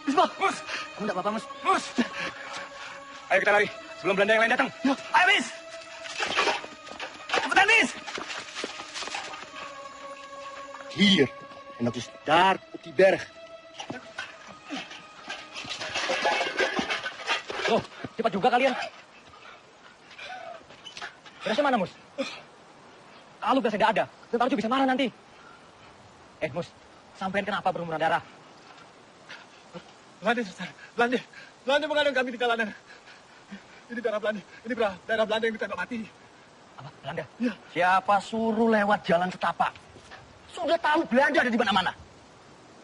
Speaker 12: Bismillah, Mus. Kamu enggak apa-apa, Mus. Mus. Ayo kita lari, sebelum Belanda yang lain datang. Yuk. Ayo, Bis. Cepetan, Bis.
Speaker 17: Hier. En dat is daar op die berg.
Speaker 19: Oh, cepat juga kalian. Berasnya mana, Mus? Kalau berasnya nggak ada, Tentara juga bisa marah nanti. Mus, sampean kenapa berumuran darah?
Speaker 18: Raden,
Speaker 17: Belanda mengadang kami di jalanan. Ini daerah Belanda. Ini daerah Belanda yang ditembak mati.
Speaker 19: Apa? Belanda?
Speaker 17: Ya.
Speaker 19: Siapa suruh lewat jalan setapak? Sudah tahu Belanda ada di mana-mana.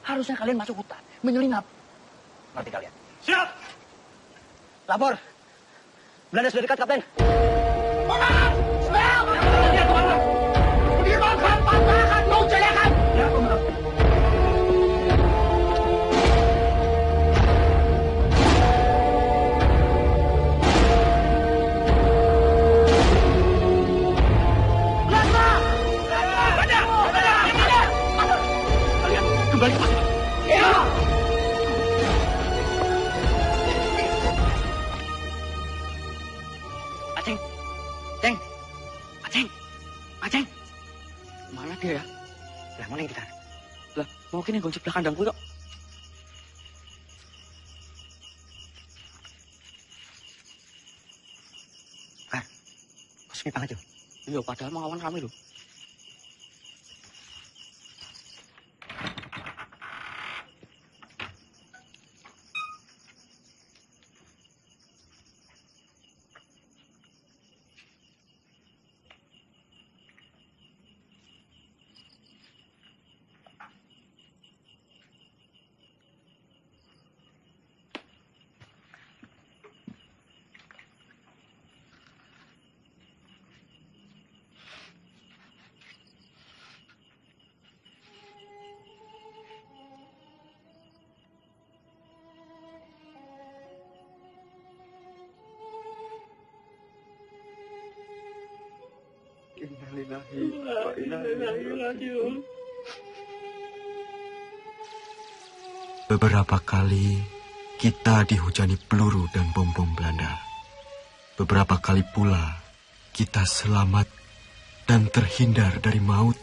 Speaker 19: Harusnya kalian masuk hutan, menyelinap. Ngerti kalian?
Speaker 17: Siap!
Speaker 19: Lapor. Belanda sudah dekat, Kapten.
Speaker 17: Kembali ke pasukan.
Speaker 19: Ya! Aceng. Ceng. Aceng. Aceng. Mana dia ya? Lah, mana yang kita? Lah, mungkin yang gojek belakang kandangku kok. Kar, kok sepi banget ya? Iya, padahal mau awan kami loh.
Speaker 13: Beberapa kali kita dihujani peluru dan bom-bom Belanda. Beberapa kali pula kita selamat dan terhindar dari maut.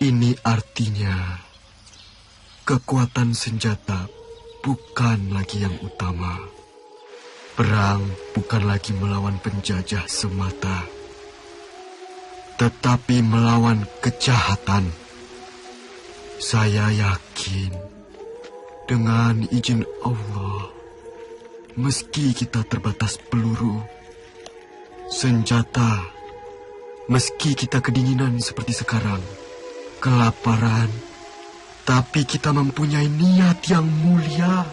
Speaker 13: Ini artinya kekuatan senjata bukan lagi yang utama. Perang bukan lagi melawan penjajah semata, tetapi melawan kejahatan. Saya yakin dengan izin Allah, meski kita terbatas peluru, senjata, meski kita kedinginan seperti sekarang, kelaparan, tapi kita mempunyai niat yang mulia,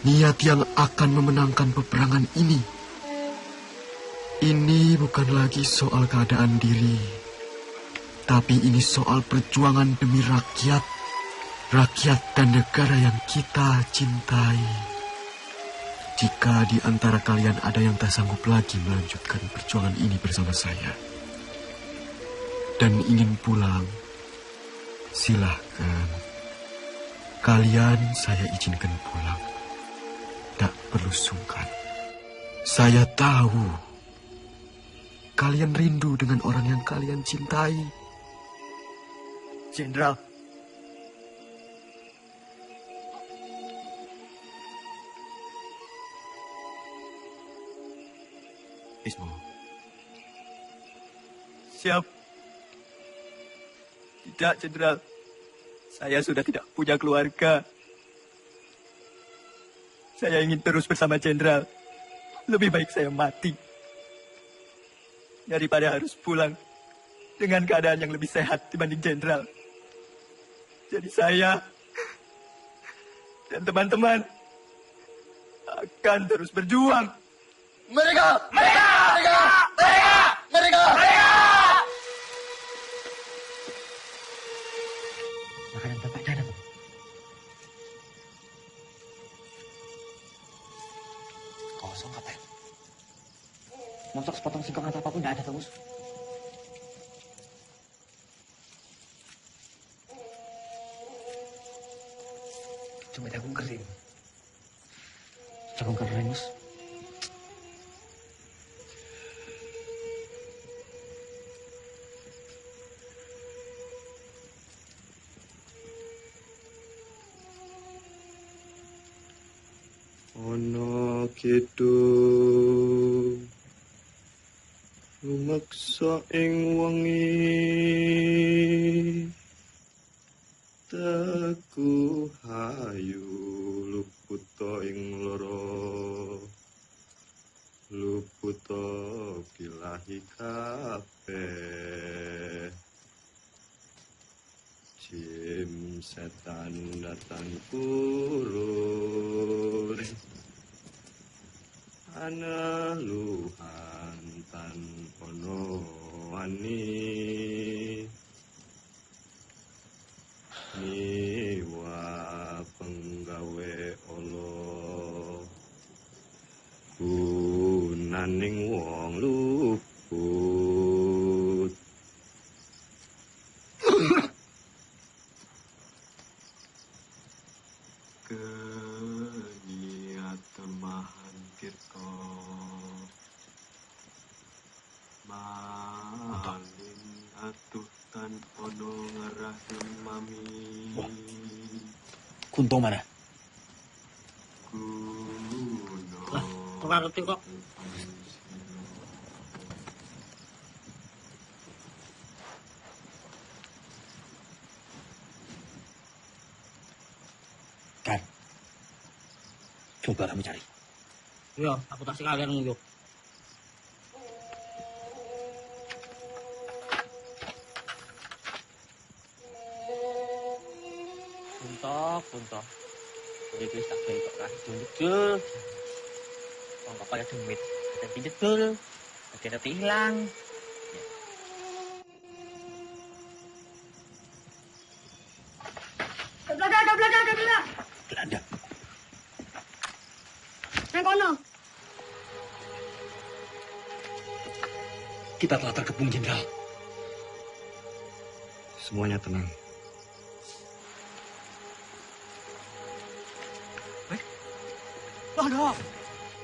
Speaker 13: niat yang akan memenangkan peperangan ini. Ini bukan lagi soal keadaan diri, tapi ini soal perjuangan demi rakyat, rakyat dan negara yang kita cintai. Jika di antara kalian ada yang tak sanggup lagi melanjutkan perjuangan ini bersama saya dan ingin pulang, silahkan. Kalian saya izinkan pulang. Tak perlu sungkan. Saya tahu kalian rindu dengan orang yang kalian cintai.
Speaker 6: Jenderal.
Speaker 13: Ismo.
Speaker 6: Siap. Tidak, Jenderal. Saya sudah tidak punya keluarga. Saya ingin terus bersama Jenderal. Lebih baik saya mati daripada harus pulang dengan keadaan yang lebih sehat dibanding Jenderal. Jadi saya dan teman-teman akan terus berjuang. Mereka! Mereka! Mereka! Mereka! Mereka! Mereka!
Speaker 19: Makanan bapak ada tuh. Kosong, Kapten. Mosok sepotong singkong atau apapun tidak ada, Tomus. Cuma jagung kering. Jagung kering, Mus.
Speaker 6: Ono kitu lumaksa ing wengi taku hayu luput
Speaker 10: buta ing loro luputa bilahi kabeh jim setan datang kurun ana luhan tan ono wani niwa penggawe Allah gunaning wong luput keniat temahan kirto malin atuh tan ono ngarah mami
Speaker 2: Kunto mana?
Speaker 14: Kurang ngerti kok.
Speaker 2: Kan, coba kamu cari.
Speaker 14: Iya, aku tak sekalian nguyup. Punto. Jadi tulis tak bentuk kan, jujur. Kalau kaya demit, ada jedul, ada hilang.
Speaker 2: Belanda.
Speaker 11: Nang kono.
Speaker 2: Kita telah terkepung, Jenderal.
Speaker 6: Semuanya tenang.
Speaker 11: Waduh.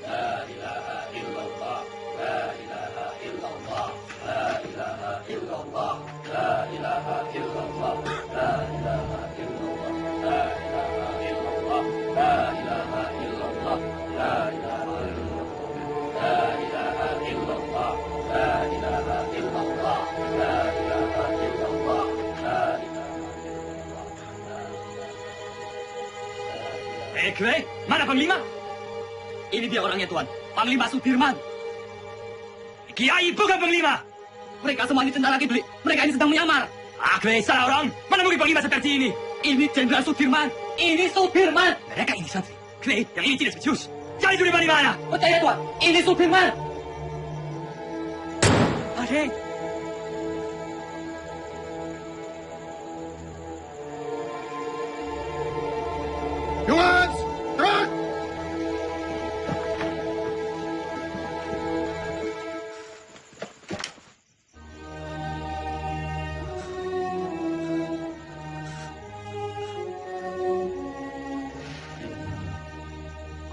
Speaker 22: La ilaha illallah, la ilaha illallah, la ilaha illallah, la ilaha illallah, la ilaha illallah, la ilaha illallah, la ilaha illallah, la ilaha illallah, la ilaha illallah, la ilaha illallah, la ilaha illallah, la ilaha
Speaker 4: Gue, mana Panglima? Ini dia orangnya, Tuan. Panglima Sudirman. Kiai bukan Panglima. Mereka semua ini tentara kibli. Mereka ini sedang menyamar. Gue salah orang. Mana mungkin Panglima seperti ini? Ini Jenderal Sudirman. Ini Sudirman. Mereka ini santri. Gue, yang ini tidak becus. Cari Sudirman di mana? Percaya, Tuan. Ini Sudirman. Adek.
Speaker 17: Jongens, terug!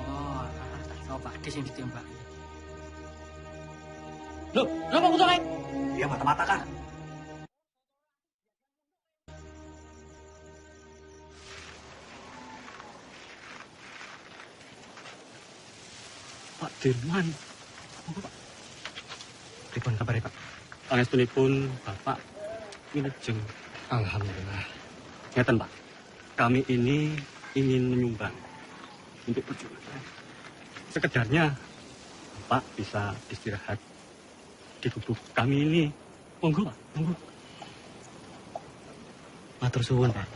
Speaker 14: Oh, tak coba di sini ditembak.
Speaker 4: Loh, kenapa musuh lain? Dia mata-mata kan?
Speaker 21: Pak Dirman. Apa, Pak? Pripun kabare, Pak? Pangestunipun Bapak wilujeng.
Speaker 6: Alhamdulillah.
Speaker 21: Ngeten, Pak. Kami ini ingin menyumbang untuk perjuangan. Sekedarnya Bapak bisa istirahat di gubuk kami ini. Monggo, Pak. Monggo. Matur suwun, Pak.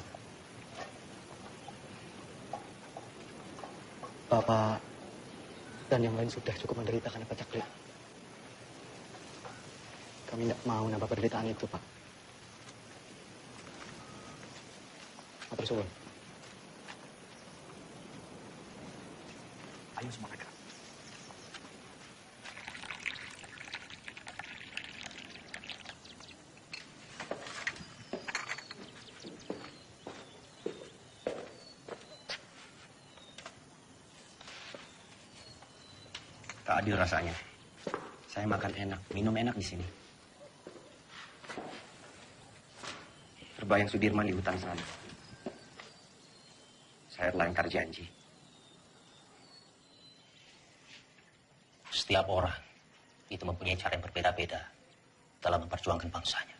Speaker 6: Bapak dan yang lain sudah cukup menderita karena pacaklik. Kami tidak mau nambah penderitaan itu, Pak. Matur suwun.
Speaker 2: Ayo semua mereka. Tak adil rasanya. Saya makan enak, minum enak di sini. Terbayang Sudirman di hutan sana. Saya telah ingkar janji. Setiap orang itu mempunyai cara yang berbeda-beda dalam memperjuangkan bangsanya.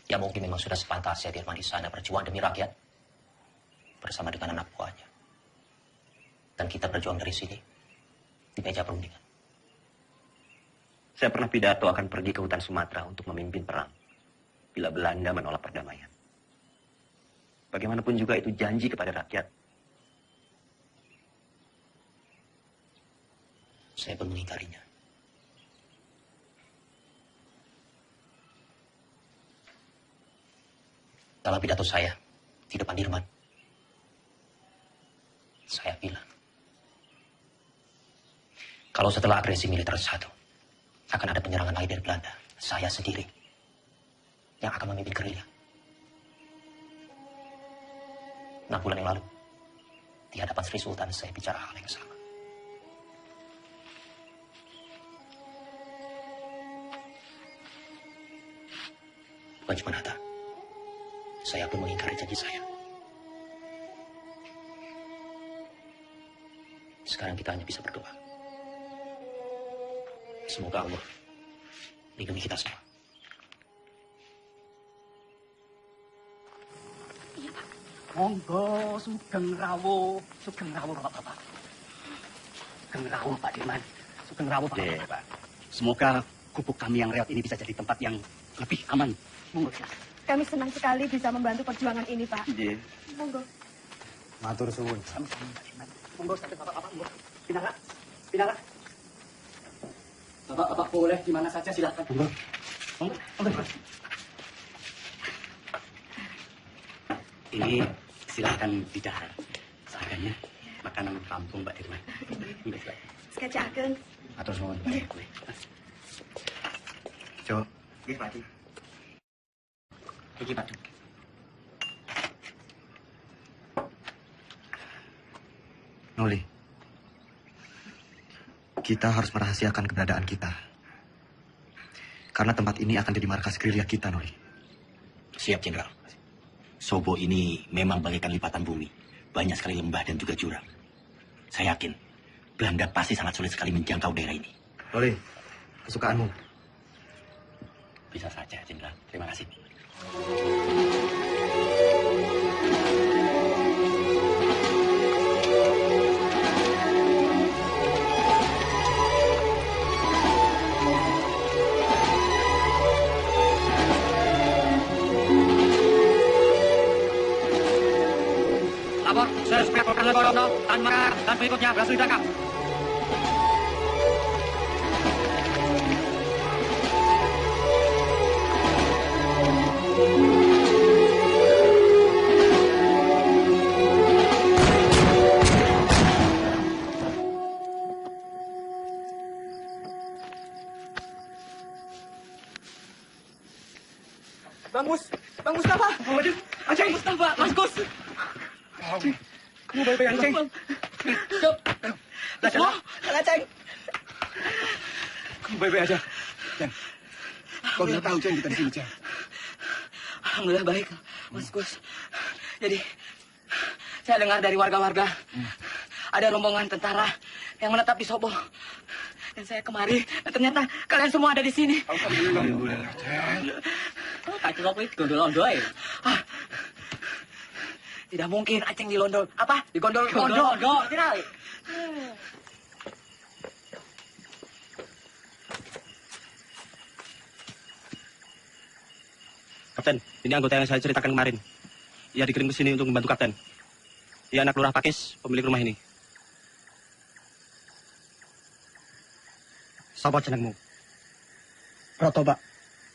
Speaker 2: Ya mungkin memang sudah sepantasnya Dirman di sana berjuang demi rakyat bersama dengan anak buahnya. Dan kita berjuang dari sini di meja perundingan. Saya pernah pidato akan pergi ke hutan Sumatera untuk memimpin perang bila Belanda menolak perdamaian. Bagaimanapun juga itu janji kepada rakyat. Saya pun mengingkarinya. Dalam pidato saya di depan Dirman, saya bilang, kalau setelah agresi militer satu, akan ada penyerangan lain dari Belanda, saya sendiri yang akan memimpin gerilya. 6 bulan yang lalu, di hadapan Sri Sultan saya bicara hal yang sama. Bukan cuma Hatta, saya pun mengingkari janji saya. Sekarang kita hanya bisa berdoa. Semoga Allah lindungi kita semua.
Speaker 14: Monggo, Sugeng Rawuh Bapak-bapak. Sugeng Rawuh Pak Dirman, Sugeng Rawuh Bapak-bapak. Semoga gubuk kami yang reot ini bisa jadi tempat yang lebih aman. Monggo.
Speaker 7: Kami senang sekali bisa membantu perjuangan ini, Pak.
Speaker 14: Iya.
Speaker 7: Monggo.
Speaker 6: Matur suwun.
Speaker 14: Monggo, Bapak-bapak, monggo. Pindah. Bapak-bapak boleh di mana saja silakan. Monggo. Ini silakan didahar. Seadanya makanan kampung Pak Dirman.
Speaker 7: Sekejap,
Speaker 6: Matur suwun.
Speaker 14: Jo. Nggih, Pak. Iki Pak.
Speaker 6: Noli, kita harus merahasiakan keberadaan kita. Karena tempat ini akan jadi markas gerilya kita, Noli.
Speaker 2: Siap, Jenderal. Sobo ini memang bagaikan lipatan bumi. Banyak sekali lembah dan juga jurang. Saya yakin, Belanda pasti sangat sulit sekali menjangkau daerah ini.
Speaker 6: Noli, kesukaanmu.
Speaker 2: Bisa saja, Jenderal. Terima kasih.
Speaker 14: Lapor, suspek Polres Gorontalo, Tanmar, dan berikutnya berhasil ditangkap.
Speaker 4: Bang Mustafa.
Speaker 14: Aceng, Mustafa, Mas Gus.
Speaker 4: Kamu baik-baik aja, Ceng?
Speaker 14: Cuk.
Speaker 4: Ceng. Kamu baik-baik aja. Ceng. Kau bisa tahu, Ceng, kita di sini, Ceng.
Speaker 14: Alhamdulillah baik, Mas Gus. Jadi, saya dengar dari warga-warga, ada rombongan tentara yang menetap di Sobo. Dan saya kemari, dan ternyata kalian semua ada di sini.
Speaker 4: Alhamdulillah, Ceng.
Speaker 14: Tak cukup itu gondol-gondol ya. Tidak mungkin Aceng di London. Apa? Di gondol-gondol. Tidak.
Speaker 21: Kapten, ini anggota yang saya ceritakan kemarin. Ia dikirim ke sini untuk membantu Kapten. Ia anak Lurah Pakis, pemilik rumah ini.
Speaker 6: Sapa jenengmu? Roto, Pak.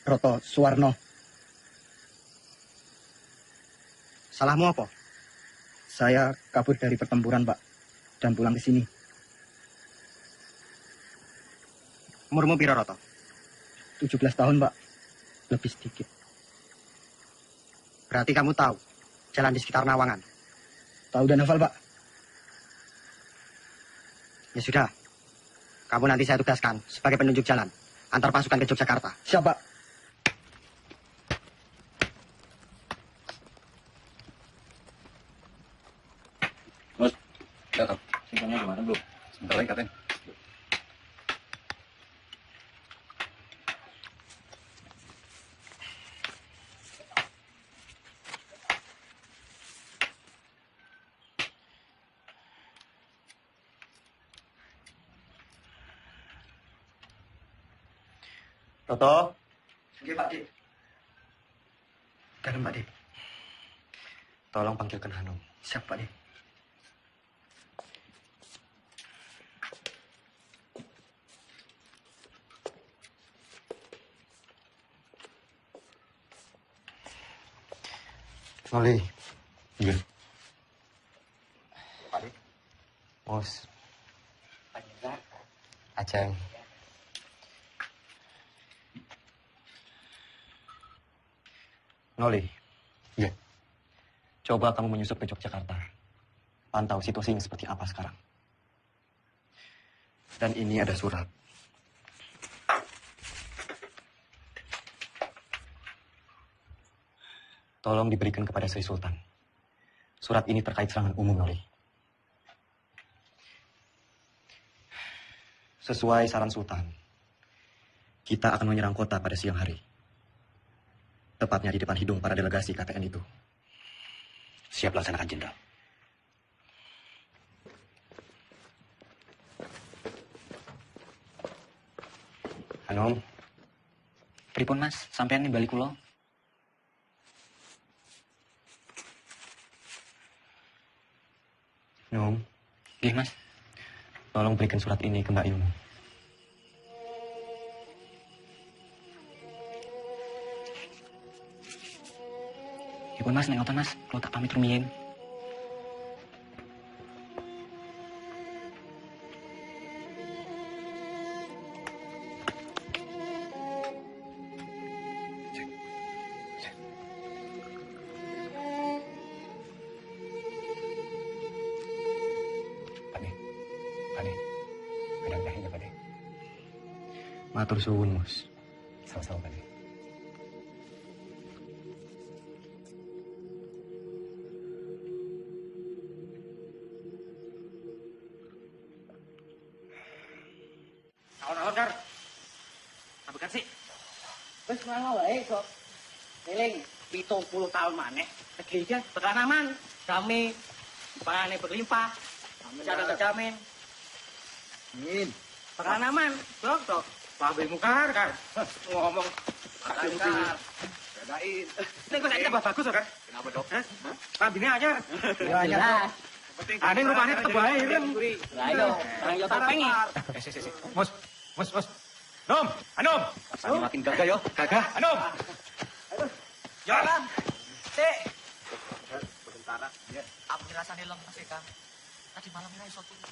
Speaker 6: Roto Suwarno. Salahmu apa? Saya kabur dari pertempuran, Pak. Dan pulang ke sini. Umurmu piro, Roto? 17 tahun, Pak. Lebih sedikit. Berarti kamu tahu jalan di sekitar Nawangan? Tahu dan hafal, Pak. Ya sudah. Kamu nanti saya tugaskan sebagai penunjuk jalan. Antar pasukan ke Yogyakarta. Siap, Pak.
Speaker 16: Mas, datang. Simpangnya gimana belum? Sebentar lagi, Kapten.
Speaker 6: Toto.
Speaker 19: Oke, Pak Dik.
Speaker 6: Kan Pak Dik. Tolong panggilkan Hanum.
Speaker 19: Siap, Pak Dik.
Speaker 6: Noli.
Speaker 12: Iya.
Speaker 6: Pak Dik. Mus.
Speaker 14: Pak Jendral.
Speaker 6: Aceng. Noli.
Speaker 12: Iya.
Speaker 6: Coba kamu menyusup ke Yogyakarta. Pantau situasinya seperti apa sekarang. Dan ini ada surat. Tolong diberikan kepada Sri Sultan. Surat ini terkait serangan umum, Noli. Sesuai saran Sultan, kita akan menyerang kota pada siang hari. Tepatnya di depan hidung para delegasi KTN itu.
Speaker 2: Siap laksanakan, Jenderal.
Speaker 6: Hanum.
Speaker 19: Pripun Mas, sampean nih balik kula.
Speaker 6: Num.
Speaker 19: Nggih, Mas.
Speaker 6: Tolong berikan surat ini ke Mbak Yum.
Speaker 19: Ipun Mas, nek ngoten Mas, kula tak pamit rumiyin.
Speaker 6: Matur suwun, Mus.
Speaker 2: Sama-sama, Pak.
Speaker 14: Tahun-tahun, Dar. Apa kan sih? Wes malah wae kok. Eling 70 tahun maneh. Negeri tekan aman, damai, panane berlimpah, jaga terjamin. Amin. Tekan aman, dok. Babe mukar kan. Ngomong mukar. Jagain. Ini kok saya tambah bagus kan? Kenapa, Dok? Hah? Rambine anyar. Ya anyar. Ane rupanya tetep bae kan. Lah iya, orang yo topeng iki. Mus. Nom, Anom.
Speaker 19: Rasanya makin gagah yo.
Speaker 14: Gagah. Anom. Jalan. Sik.
Speaker 19: Sebentar. Ya. Aku rasane lemes sih, Kang. Tadi malam ini iso turu.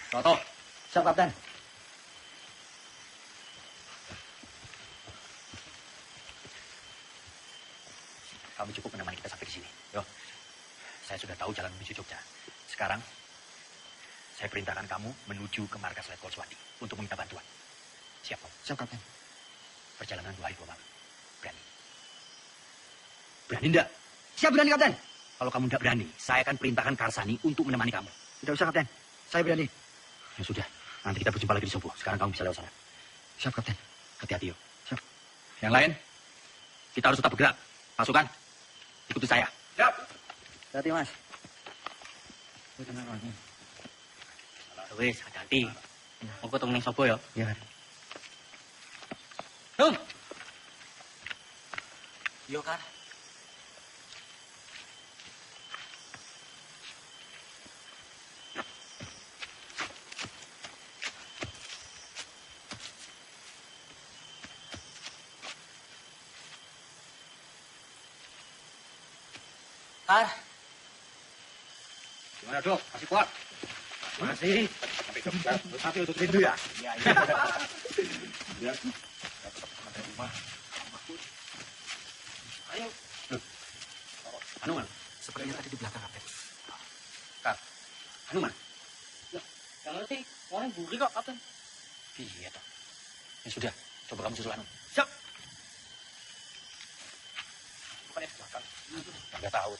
Speaker 6: Toto.
Speaker 19: Siap, Kapten.
Speaker 2: Kamu cukup menemani kita sampai di sini. Yo, saya sudah tahu jalan menuju Jogja. Sekarang, saya perintahkan kamu menuju ke markas Letkol Swati untuk meminta bantuan. Siap, Om?
Speaker 6: Siap, Kapten.
Speaker 2: Perjalanan 2 hari 2 malam. Berani? Berani enggak?
Speaker 19: Siap, berani, Kapten.
Speaker 2: Kalau kamu enggak berani, saya akan perintahkan Karsani untuk menemani kamu.
Speaker 19: Tidak usah, Kapten. Saya berani.
Speaker 2: Ya sudah, nanti kita berjumpa lagi di Sobo. Sekarang kamu bisa lewat sana.
Speaker 19: Siap, Kapten.
Speaker 2: Hati-hati, yo.
Speaker 19: Siap.
Speaker 2: Yang lain, kita harus tetap bergerak. Pasukan, ikuti saya.
Speaker 19: Siap. Hati, Mas.
Speaker 14: Wes, hati-hati. Mau ketemu ning Sobo ya?
Speaker 19: Iya.
Speaker 14: Nom.
Speaker 19: Yo, Kar.
Speaker 14: Kar.
Speaker 12: Gimana, Dok? Masih kuat?
Speaker 14: Masih.
Speaker 12: Sampai Jogja. Tapi untuk rindu ya?
Speaker 14: Iya.
Speaker 12: Ya.
Speaker 14: Ayo.
Speaker 2: Anu mana?
Speaker 19: Sepertinya tadi di belakang, Kapten.
Speaker 2: Kak, anu mana?
Speaker 14: Yang ngerti, orang buri kok, Kapten.
Speaker 2: Iya, toh. Ya sudah, coba kamu susul Anu.
Speaker 14: Siap.
Speaker 2: Bukan ya, belakang. Nggak tahu.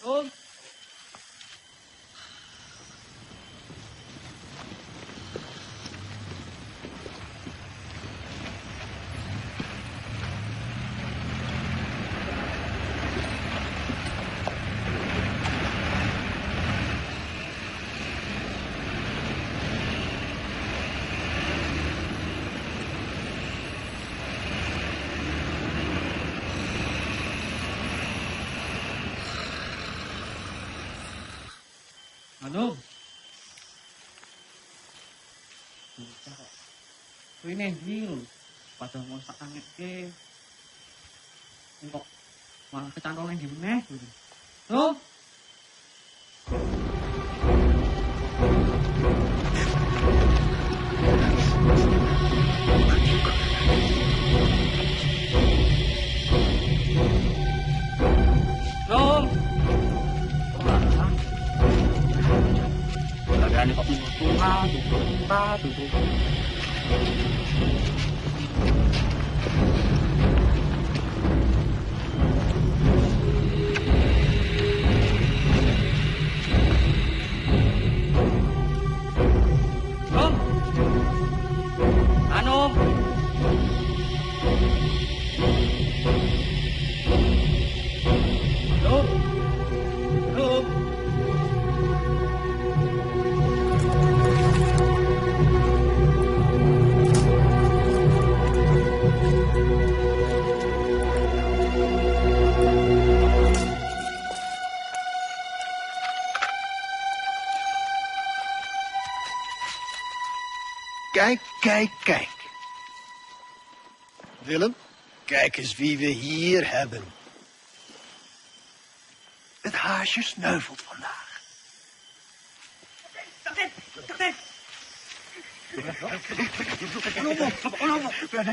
Speaker 14: Ini hil, pada mau tak tangke, kok malah kecantolnya di mana? Loh? Rom, lagani kok tuh.
Speaker 8: Kijk. Willem, kijk eens wie we hier hebben. Het haasje sneuvelt vandaag.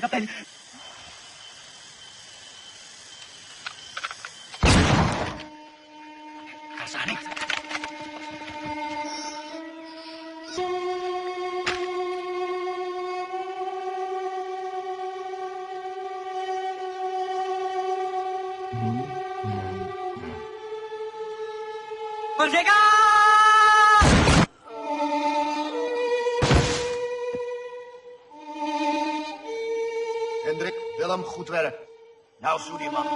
Speaker 1: Kapten.
Speaker 2: Kasani.
Speaker 1: Merdeka!
Speaker 8: Hendrik, Willem, goed werk. Nou, Sudirman.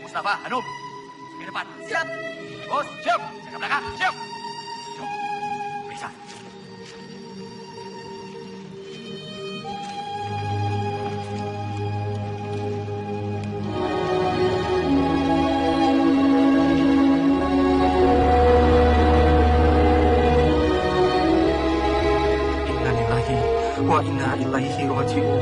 Speaker 2: Mustafa, Hanum, ke depan. Siap. Bos, siap. Saya ke belakang, siap. Periksa.
Speaker 13: Innalillahi wa inna ilaihi raji'un.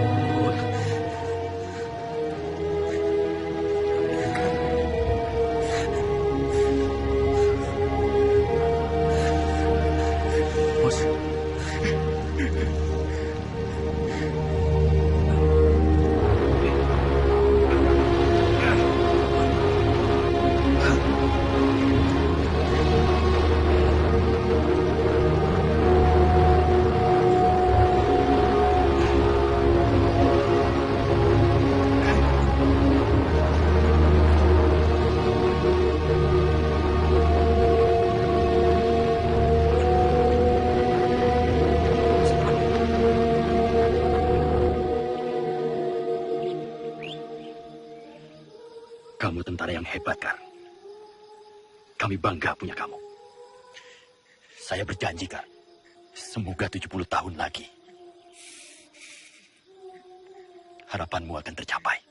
Speaker 2: Kamu tentara yang hebat, Kar. Kami bangga punya kamu. Saya berjanji, Kar. Semoga 70 tahun lagi. Harapanmu akan tercapai.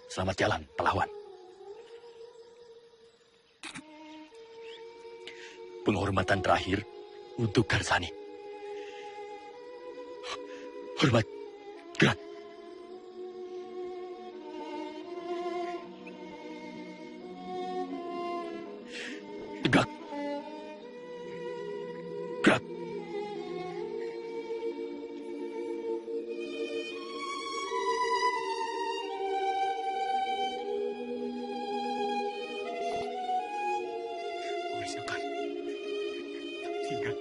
Speaker 2: Selamat jalan, pahlawan. Penghormatan terakhir untuk Karsani. Hormat, gerak. Tegak. Gerak. Siapkan. Tinggal.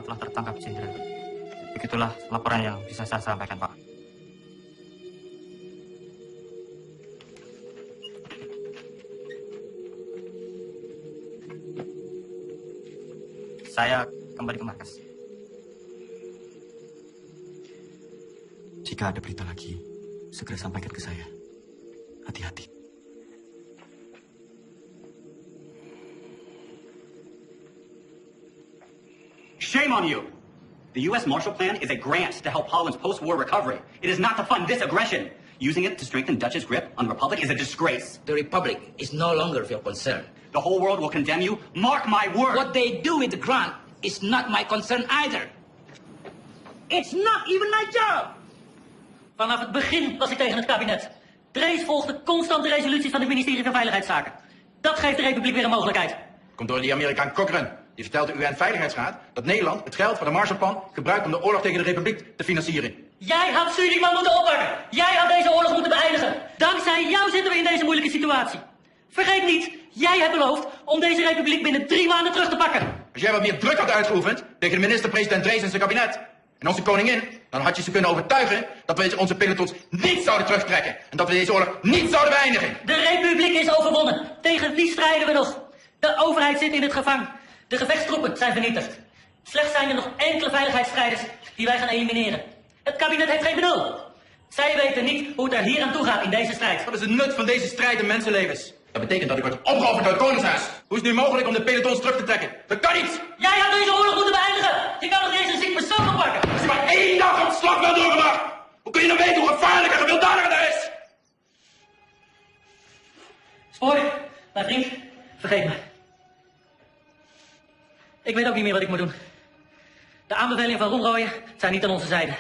Speaker 21: Belanda telah tertangkap Jenderal. Begitulah laporan yang bisa saya sampaikan, Pak. Saya kembali ke markas.
Speaker 13: Jika ada berita lagi, segera sampaikan ke saya. Hati-hati.
Speaker 2: Shame on you! The U.S. Marshall Plan is a grant to help Holland's post-war recovery. It is not to fund this aggression. Using it to strengthen Dutch's grip on the Republic is a disgrace.
Speaker 3: The Republic is no longer of your concern.
Speaker 2: The whole world will condemn you. Mark my word!
Speaker 3: What they do with the grant is not my concern either. It's not even my job!
Speaker 14: Vanaf het begin was ik tegen het kabinet. Drees volgde constant de resoluties van het ministerie van Veiligheidszaken. Dat geeft de Republiek weer een mogelijkheid.
Speaker 20: Komt door die Amerikaan Cochrane. Die vertelt de UN-veiligheidsraad dat Nederland het geld van de Marshallplan gebruikt om de oorlog tegen de Republiek te financieren.
Speaker 14: Jij had Suleiman moeten oppakken. Jij had deze oorlog moeten beëindigen. Dankzij jou zitten we in deze moeilijke situatie. Vergeet niet, jij hebt beloofd om deze Republiek binnen 3 maanden terug te pakken.
Speaker 20: Als jij wat meer druk had uitgeoefend tegen de minister-president Drees en zijn kabinet en onze koningin, dan had je ze kunnen overtuigen dat we onze pelotons niet zouden terugtrekken en dat we deze oorlog niet zouden beëindigen.
Speaker 14: De Republiek is overwonnen. Tegen wie strijden we nog? De overheid zit in het gevang. De gevechtstroepen zijn vernietigd. Slechts zijn er nog enkele veiligheidsstrijders die wij gaan elimineren. Het kabinet heeft geen benul. Zij weten niet hoe het er hier aan toe gaat in deze strijd.
Speaker 20: Wat is de nut van deze strijd in mensenlevens? Dat betekent dat ik word opgeofferd door het Koningshuis. Hoe is het nu mogelijk om de pelotons terug te trekken? Dat kan niet!
Speaker 14: Jij had deze oorlog moeten beëindigen! Je kan nog deze ziek persoon oppakken!
Speaker 20: Als je maar 1 dag op slag wel doorgebracht, hoe kun je dan weten hoe gevaarlijk en gewelddadig dat is?
Speaker 14: Spoor, mijn vriend, vergeet me. Ik weet ook niet meer wat ik moet doen. De aanbevelingen van Roemrooyen zijn niet aan onze zijde.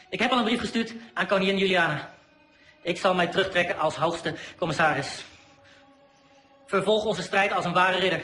Speaker 14: Ik heb al een brief gestuurd aan koningin Juliana. Ik zal mij terugtrekken als hoogste commissaris. Vervolg onze strijd als een ware ridder.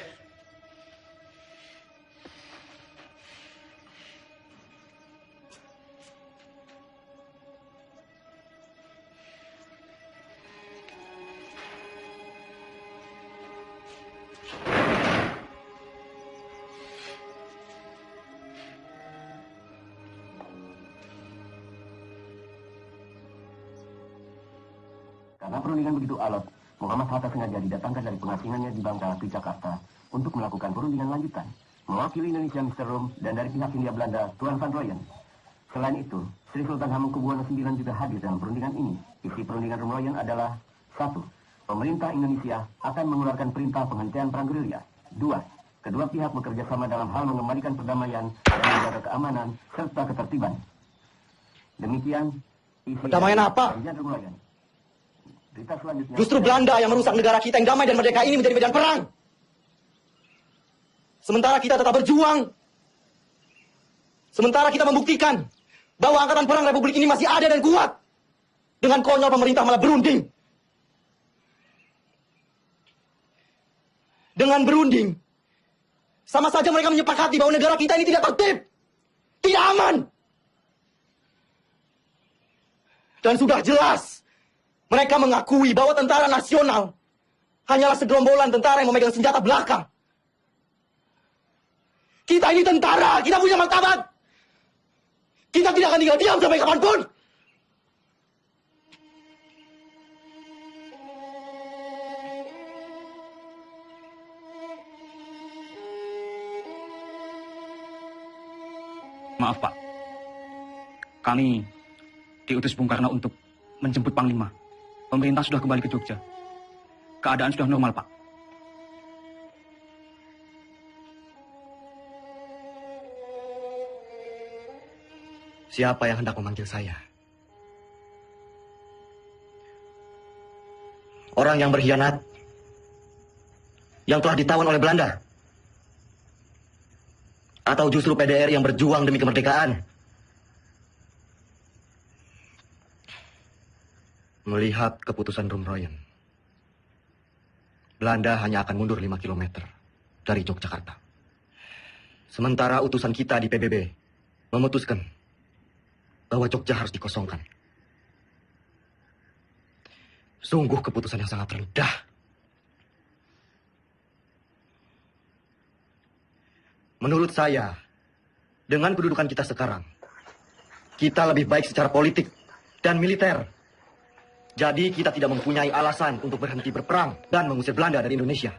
Speaker 9: Karena perundingan begitu alot, Muhammad Hatta sengaja didatangkan dari pengasingannya di Bangka ke Jakarta untuk melakukan perundingan lanjutan. Mewakili Indonesia Mr. Rom dan dari pihak Hindia Belanda Tuan Van Rooyen. Selain itu, Sri Sultan Hamengkubuwono IX juga hadir dalam perundingan ini. Isi perundingan Roem adalah 1. Pemerintah Indonesia akan mengeluarkan perintah penghentian perang gerilya. 2. Kedua pihak bekerja sama dalam hal mengembalikan perdamaian dan menjaga keamanan serta ketertiban. Demikian isi
Speaker 6: perdamaian apa?
Speaker 9: perjanjian Roem.
Speaker 6: Justru Belanda yang merusak negara kita yang damai dan merdeka ini menjadi medan perang. Sementara kita tetap berjuang. Sementara kita membuktikan bahwa angkatan perang Republik ini masih ada dan kuat. Dengan konyol pemerintah malah berunding. Dengan berunding, sama saja mereka menyepakati bahwa negara kita ini tidak tertib. Tidak aman. Dan sudah jelas, mereka mengakui bahwa tentara nasional hanyalah segerombolan tentara yang memegang senjata belakang. Kita ini tentara, kita punya martabat. Kita tidak akan tinggal diam sampai kapanpun.
Speaker 21: Maaf, Pak. Kami diutus Bung Karno untuk menjemput Panglima. Pemerintah sudah kembali ke Jogja. Keadaan sudah normal, Pak.
Speaker 6: Siapa yang hendak memanggil saya? Orang yang berkhianat, yang telah ditawan oleh Belanda? Atau justru PDR yang berjuang demi kemerdekaan? Melihat keputusan Roem, Belanda hanya akan mundur 5 km dari Yogyakarta. Sementara utusan kita di PBB memutuskan bahwa Jogja harus dikosongkan. Sungguh keputusan yang sangat rendah. Menurut saya, Dengan kedudukan kita sekarang, kita lebih baik secara politik dan militer. Jadi kita tidak mempunyai alasan untuk berhenti berperang dan mengusir Belanda dari Indonesia.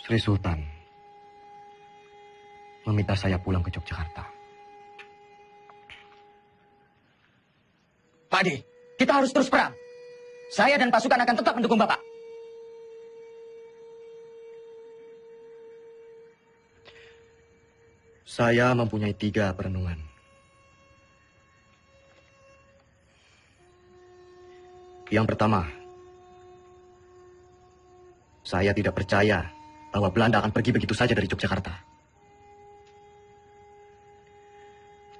Speaker 6: Sri Sultan meminta saya pulang ke Yogyakarta.
Speaker 19: Pak Ade, kita harus terus perang. Saya dan pasukan akan tetap mendukung Bapak.
Speaker 6: Saya mempunyai 3 perenungan. Yang pertama, saya tidak percaya bahwa Belanda akan pergi begitu saja dari Yogyakarta.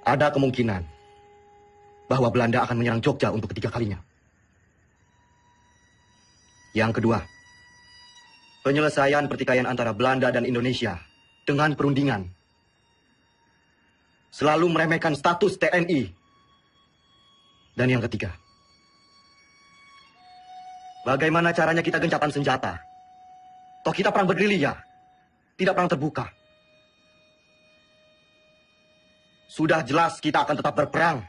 Speaker 6: Ada kemungkinan bahwa Belanda akan menyerang Jogja untuk ketiga kalinya. Yang kedua, penyelesaian pertikaian antara Belanda dan Indonesia dengan perundingan selalu meremehkan status TNI. Dan yang ketiga, bagaimana caranya kita gencatan senjata? Toh kita perang bergerilya, tidak perang terbuka. Sudah jelas kita akan tetap berperang.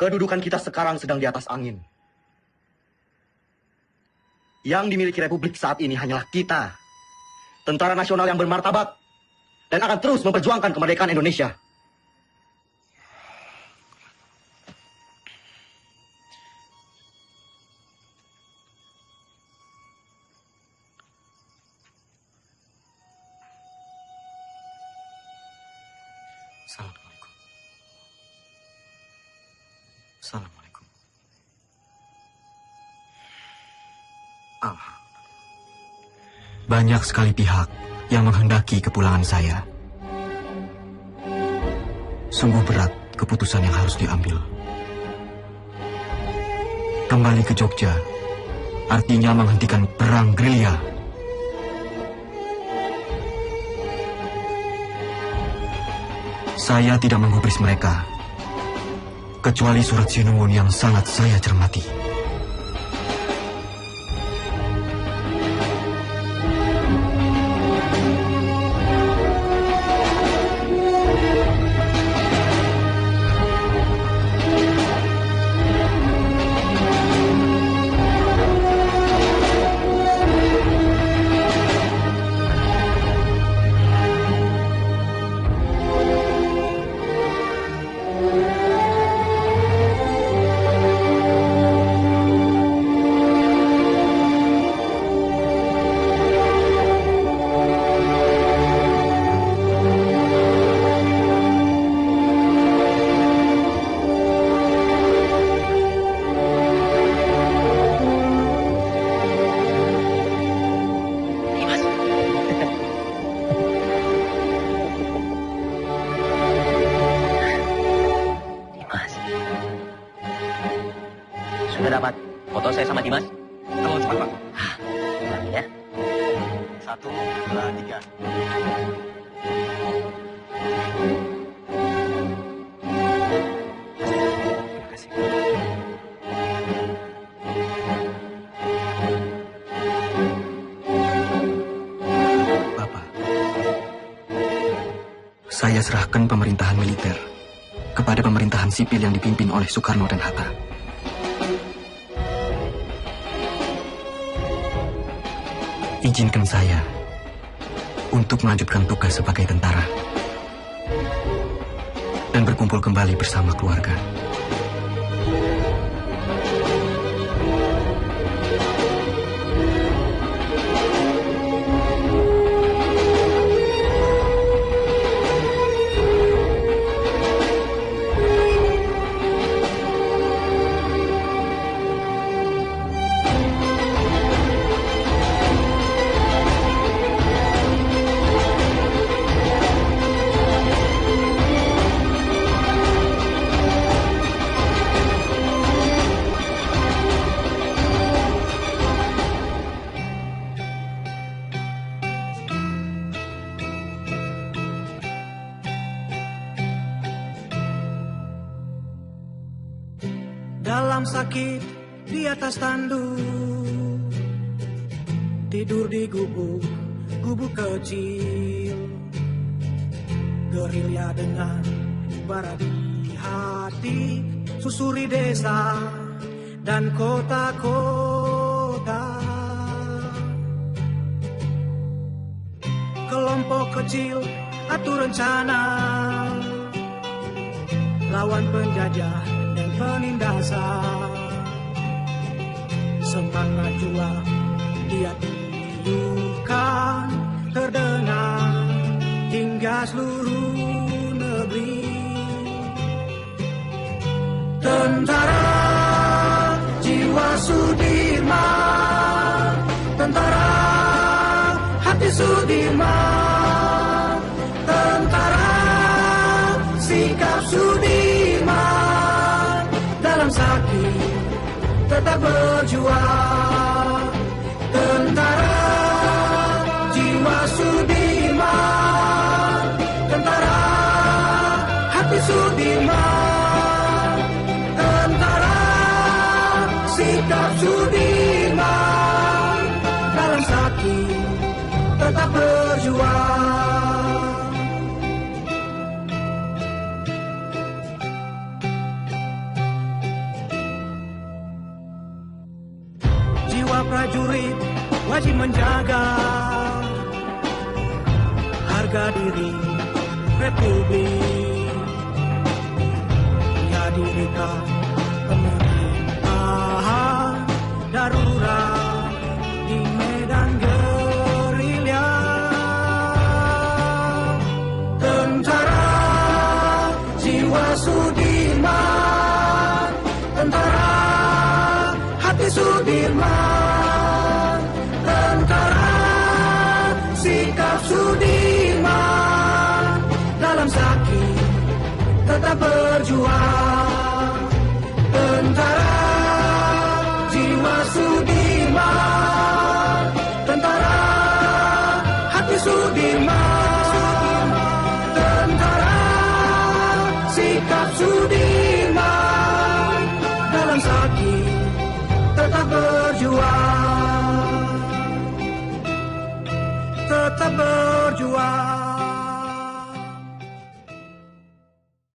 Speaker 6: Kedudukan kita sekarang sedang di atas angin. Yang dimiliki Republik saat ini hanyalah kita, tentara nasional yang bermartabat, dan akan terus memperjuangkan kemerdekaan Indonesia.
Speaker 13: Assalamualaikum. Assalamualaikum. Banyak sekali pihak yang menghendaki kepulangan saya. Sungguh berat keputusan yang harus diambil. Kembali ke Jogja artinya menghentikan perang gerilya. Saya tidak menggubris mereka, kecuali surat Sinuwun yang sangat saya cermati.
Speaker 14: Sudah dapat foto saya sama Dimas?
Speaker 19: Kalau cepat, Pak.
Speaker 14: Ulangi ya.
Speaker 6: 1, 2, 3.
Speaker 13: Bapak, saya serahkan pemerintahan militer kepada pemerintahan sipil yang dipimpin oleh Soekarno dan Hatta. Izinkan saya untuk melanjutkan tugas sebagai tentara dan berkumpul kembali bersama keluarga.
Speaker 5: sakit di atas tanduk, tidur di gubuk kecil, gerilya dengan bara di hati, susuri desa dan kota-kota. Kelompok kecil atur rencana, lawan penjajah dan penindasan. Semangat juang dia tunjukkan, terdengar hingga seluruh negeri. Tentara jiwa Sudirman, tentara hati Sudirman, tentara sikap Sudirman, dalam sakit tetap berjuang. Tentara jiwa Sudirman, tentara hati Sudirman, tentara sikap Sudirman, dalam sakit tetap berjuang. Jiwa prajurit wajib menjaga harga diri Republik. Ya dirikan pemerintahan darurat di medan gerilya. Tentara jiwa Sudirman, tentara hati Sudirman, tentara sikap Sudirman, dalam sakit tetap berjuang. Tentara jiwa Sudirman, tentara hati Sudirman, tentara sikap Sudirman, dalam sakit tetap berjuang, tetap berjuang.